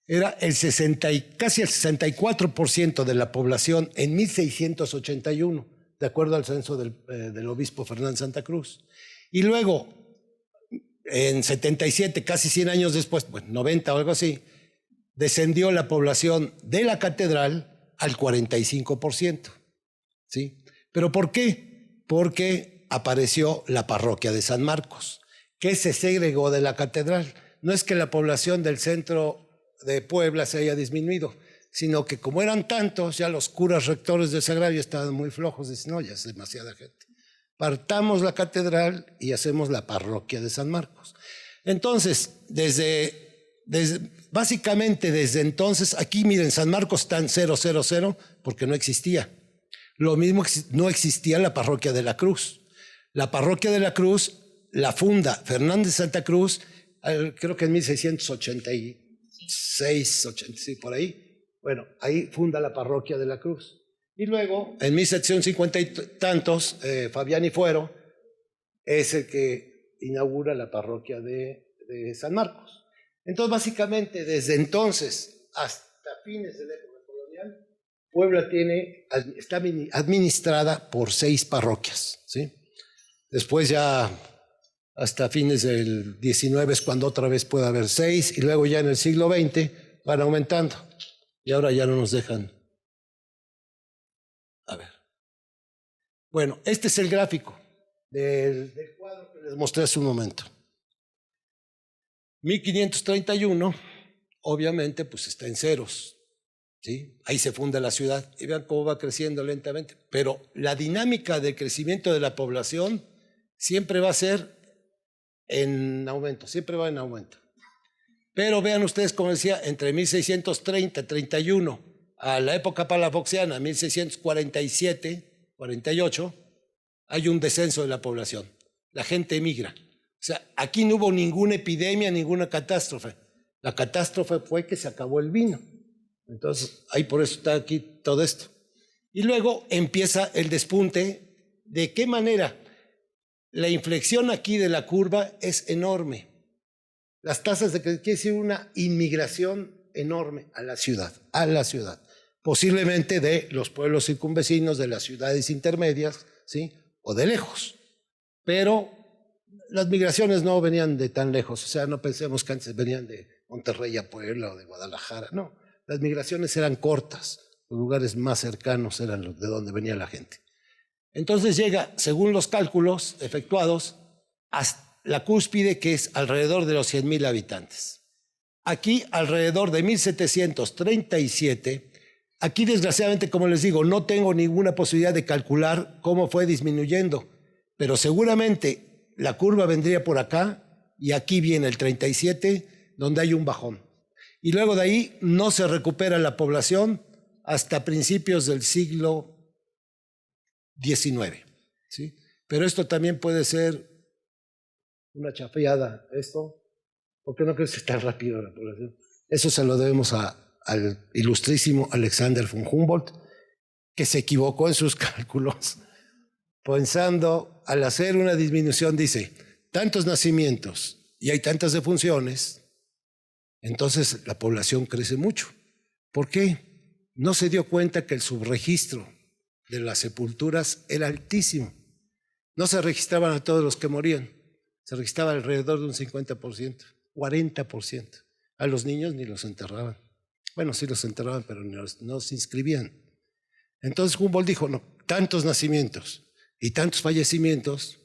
Speaker 2: Era casi el 64% de la población en 1681, de acuerdo al censo del obispo Fernández Santa Cruz. Y luego, en 77, casi 100 años después, bueno, 90 o algo así, descendió la población de la catedral al 45%. ¿Sí? ¿Pero por qué? Porque apareció la parroquia de San Marcos, que se segregó de la catedral. No es que la población del centro de Puebla se haya disminuido, sino que como eran tantos, ya los curas rectores del sagrario estaban muy flojos, dicen, no, ya es demasiada gente. Partamos la catedral y hacemos la parroquia de San Marcos. Entonces, básicamente desde entonces, aquí miren, San Marcos está en 000 porque no existía. Lo mismo, no existía la parroquia de la Cruz. La parroquia de la Cruz la funda Fernández de Santa Cruz, creo que en 1686, 86, por ahí. Bueno, ahí funda la parroquia de la Cruz. Y luego, en 1750 y tantos, Fabián y Fuero es el que inaugura la parroquia de San Marcos. Entonces, básicamente, desde entonces hasta fines de la época colonial, Puebla está administrada por 6 parroquias, ¿sí? Después ya hasta fines del XIX es cuando otra vez puede haber 6, y luego ya en el siglo XX van aumentando. Y ahora ya no nos dejan. A ver. Bueno, este es el gráfico del cuadro que les mostré hace un momento. 1531, obviamente, pues está en ceros, ¿sí? Ahí se funda la ciudad y vean cómo va creciendo lentamente. Pero la dinámica de crecimiento de la población siempre va a ser en aumento, siempre va en aumento. Pero vean ustedes, como decía, entre 1630, 31, a la época palafoxiana, 1647, 48, hay un descenso de la población. La gente emigra. O sea, aquí no hubo ninguna epidemia, ninguna catástrofe. La catástrofe fue que se acabó el vino. Entonces, ahí por eso está aquí todo esto. Y luego empieza el despunte. ¿De qué manera? La inflexión aquí de la curva es enorme. Las tasas de que quiere decir una inmigración enorme a la ciudad, posiblemente de los pueblos circunvecinos, de las ciudades intermedias, ¿sí? O de lejos. Pero las migraciones no venían de tan lejos, o sea, no pensemos que antes venían de Monterrey a Puebla o de Guadalajara, no. Las migraciones eran cortas, los lugares más cercanos eran los de donde venía la gente. Entonces llega, según los cálculos efectuados, hasta la cúspide, que es alrededor de los 100,000 habitantes. Aquí, alrededor de 1737, aquí desgraciadamente, como les digo, no tengo ninguna posibilidad de calcular cómo fue disminuyendo, pero seguramente la curva vendría por acá y aquí viene el 37, donde hay un bajón. Y luego de ahí no se recupera la población hasta principios del siglo XIX, ¿sí? Pero esto también puede ser una chafeada, esto. ¿Por qué no crece tan rápido la población? Eso se lo debemos al ilustrísimo Alexander von Humboldt, que se equivocó en sus cálculos, pensando, al hacer una disminución, dice, tantos nacimientos y hay tantas defunciones, entonces la población crece mucho. ¿Por qué? No se dio cuenta que el subregistro de las sepulturas era altísimo. No se registraban a todos los que morían, se registraba alrededor de un 50%, 40%. A los niños ni los enterraban. Bueno, sí los enterraban, pero no se inscribían. Entonces Humboldt dijo, no, tantos nacimientos y tantos fallecimientos,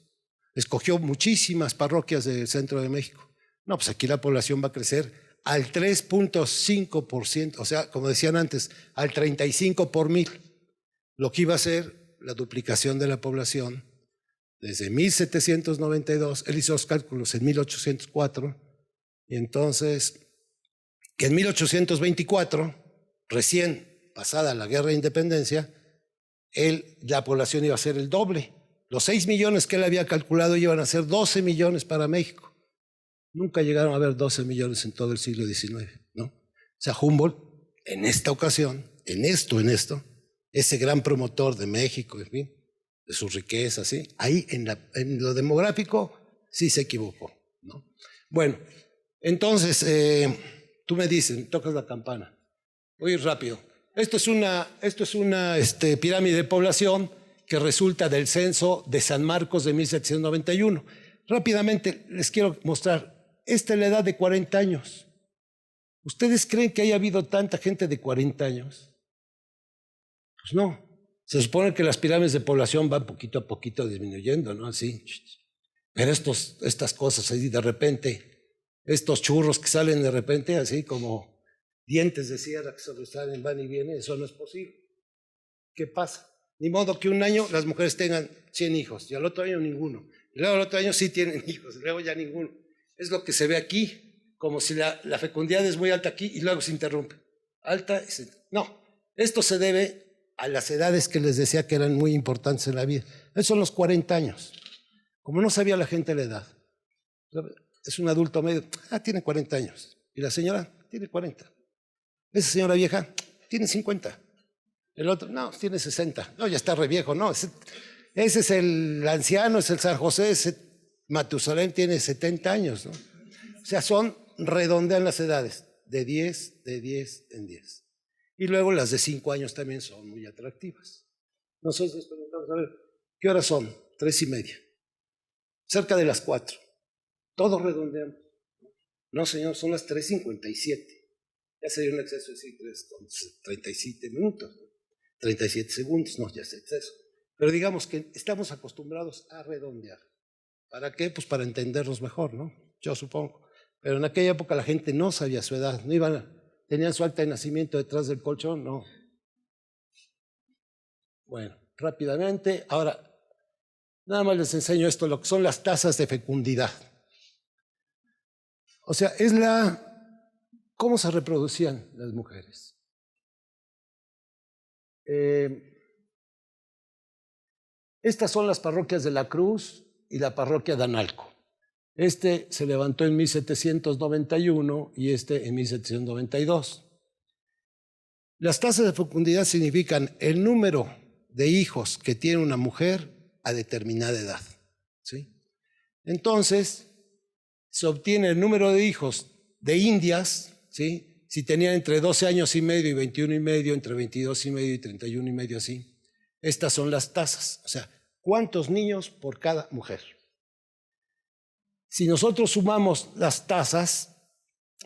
Speaker 2: escogió muchísimas parroquias del centro de México. No, pues aquí la población va a crecer al 3.5%, o sea, como decían antes, al 35 por 1000, lo que iba a ser la duplicación de la población desde 1792, él hizo los cálculos en 1804, y entonces, que en 1824, recién pasada la guerra de independencia, la población iba a ser el doble. Los 6 millones que él había calculado iban a ser 12 millones para México. Nunca llegaron a haber 12 millones en todo el siglo XIX, ¿no? O sea, Humboldt, en esta ocasión, en esto, ese gran promotor de México, en fin, de sus riquezas, ¿sí? Ahí en lo demográfico sí se equivocó, ¿no? Bueno, entonces, tú me dices, tocas la campana. Voy a ir rápido. Esto es una pirámide de población que resulta del censo de San Marcos de 1791. Rápidamente les quiero mostrar. Esta es la edad de 40 años. ¿Ustedes creen que haya habido tanta gente de 40 años? Pues no. Se supone que las pirámides de población van poquito a poquito disminuyendo, ¿no? Así. Pero estas cosas ahí de repente, estos churros que salen de repente, así como dientes de sierra que sobresalen, van y vienen, eso no es posible. ¿Qué pasa? Ni modo que un año las mujeres tengan 100 hijos y al otro año ninguno. Y luego al otro año sí tienen hijos, y luego ya ninguno. Es lo que se ve aquí, como si la fecundidad es muy alta aquí y luego se interrumpe. Alta y no, esto se debe a las edades que les decía que eran muy importantes en la vida. Esos son los 40 años. Como no sabía la gente la edad, es un adulto medio, tiene 40 años. Y la señora tiene 40. Esa señora vieja tiene 50. El otro, no, tiene 60. No, ya está re viejo. No, ese es el anciano, es el San José. Matusalén tiene 70 años, ¿no? O sea, redondean las edades de 10 en 10. Y luego las de 5 años también son muy atractivas. Nosotros les preguntamos, a ver, ¿qué horas son? 3:30. Cerca de las 4. Todos redondeamos. No, señor, son las 3:57. Ya sería un exceso de decir 37 minutos, ¿no? 37 segundos, no, ya es exceso. Pero digamos que estamos acostumbrados a redondear. ¿Para qué? Pues para entenderlos mejor, ¿no? Yo supongo. Pero en aquella época la gente no sabía su edad, tenían su acta de nacimiento detrás del colchón, no. Bueno, rápidamente, ahora, nada más les enseño esto, lo que son las tasas de fecundidad. O sea, ¿cómo se reproducían las mujeres? Estas son las parroquias de La Cruz y la parroquia de Analco. Se levantó en 1791 y en 1792. Las tasas de fecundidad significan el número de hijos que tiene una mujer a determinada edad, ¿sí? Entonces, se obtiene el número de hijos de indias, ¿sí? Si tenían entre 12 años y medio y 21 y medio, entre 22 y medio y 31 y medio, así. Estas son las tasas, o sea, ¿cuántos niños por cada mujer? Si nosotros sumamos las tasas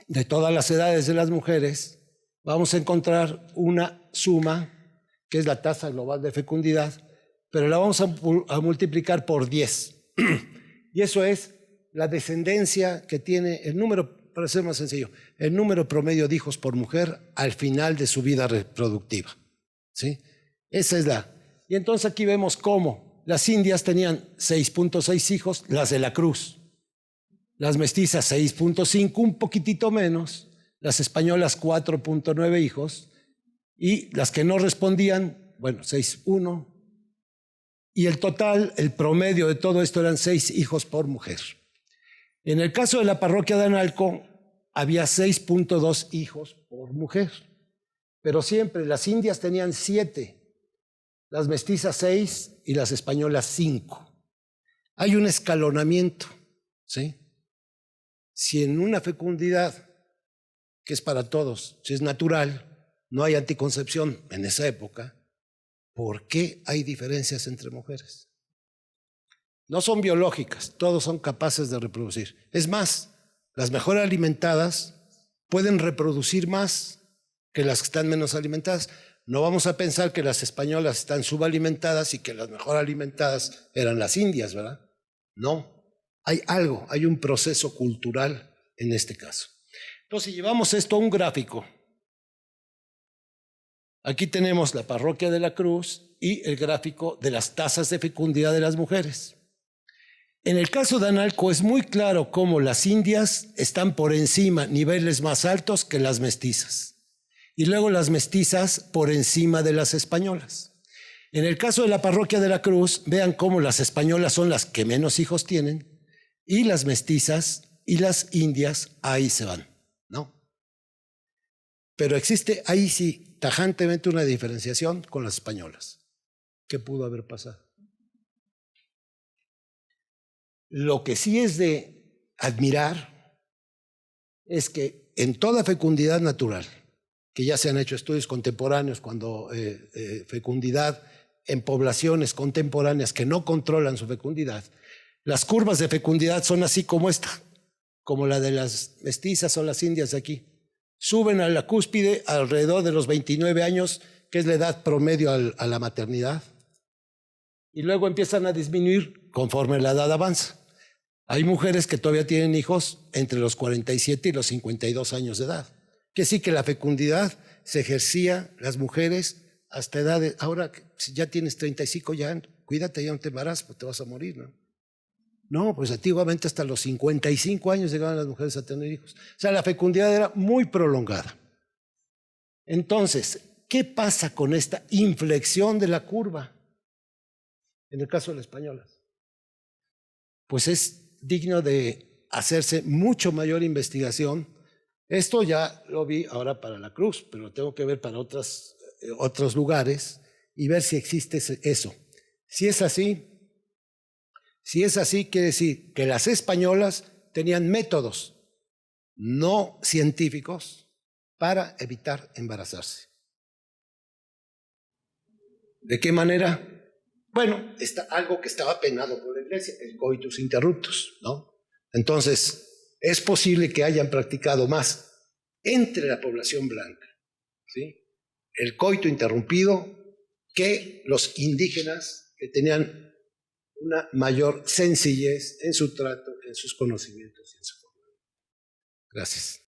Speaker 2: de todas las edades de las mujeres, vamos a encontrar una suma, que es la tasa global de fecundidad, pero la vamos a multiplicar por 10. Y eso es la descendencia que tiene el número, para ser más sencillo, el número promedio de hijos por mujer al final de su vida reproductiva, ¿sí? Esa es Y entonces aquí vemos cómo las indias tenían 6.6 hijos, las de La Cruz. Las mestizas 6.5, un poquitito menos, las españolas 4.9 hijos, y las que no respondían, bueno, 6.1, y el total, el promedio de todo esto eran 6 hijos por mujer. En el caso de la parroquia de Analco, había 6.2 hijos por mujer, pero siempre las indias tenían 7, las mestizas 6 y las españolas 5. Hay un escalonamiento, ¿sí? Si en una fecundidad, que es para todos, si es natural, no hay anticoncepción en esa época, ¿por qué hay diferencias entre mujeres? No son biológicas, todos son capaces de reproducir. Es más, las mejor alimentadas pueden reproducir más que las que están menos alimentadas. No vamos a pensar que las españolas están subalimentadas y que las mejor alimentadas eran las indias, ¿verdad? No. Hay un proceso cultural en este caso. Entonces, llevamos esto a un gráfico. Aquí tenemos la parroquia de La Cruz y el gráfico de las tasas de fecundidad de las mujeres. En el caso de Analco es muy claro cómo las indias están por encima, niveles más altos que las mestizas. Y luego las mestizas por encima de las españolas. En el caso de la parroquia de La Cruz, vean cómo las españolas son las que menos hijos tienen, y las mestizas y las indias ahí se van, ¿no? Pero existe ahí sí tajantemente una diferenciación con las españolas. ¿Qué pudo haber pasado? Lo que sí es de admirar es que en toda fecundidad natural, que ya se han hecho estudios contemporáneos cuando fecundidad en poblaciones contemporáneas que no controlan su fecundidad, las curvas de fecundidad son así como esta, como la de las mestizas o las indias de aquí. Suben a la cúspide alrededor de los 29 años, que es la edad promedio a la maternidad, y luego empiezan a disminuir conforme la edad avanza. Hay mujeres que todavía tienen hijos entre los 47 y los 52 años de edad, que sí que la fecundidad se ejercía las mujeres hasta edades. Ahora, si ya tienes 35, ya cuídate, ya no te embarazas, pues te vas a morir, ¿no? No, pues antiguamente hasta los 55 años llegaban las mujeres a tener hijos. O sea, la fecundidad era muy prolongada. Entonces, ¿qué pasa con esta inflexión de la curva? En el caso de las españolas, pues es digno de hacerse mucho mayor investigación. Esto ya lo vi ahora para La Cruz, pero lo tengo que ver para otras otros lugares y ver si existe eso. Si es así, quiere decir que las españolas tenían métodos no científicos para evitar embarazarse. ¿De qué manera? Bueno, algo que estaba penado por la Iglesia, el coitus interruptus, ¿no? Entonces, es posible que hayan practicado más entre la población blanca, ¿sí?, el coito interrumpido que los indígenas, que tenían una mayor sencillez en su trato, en sus conocimientos y en su forma. Gracias.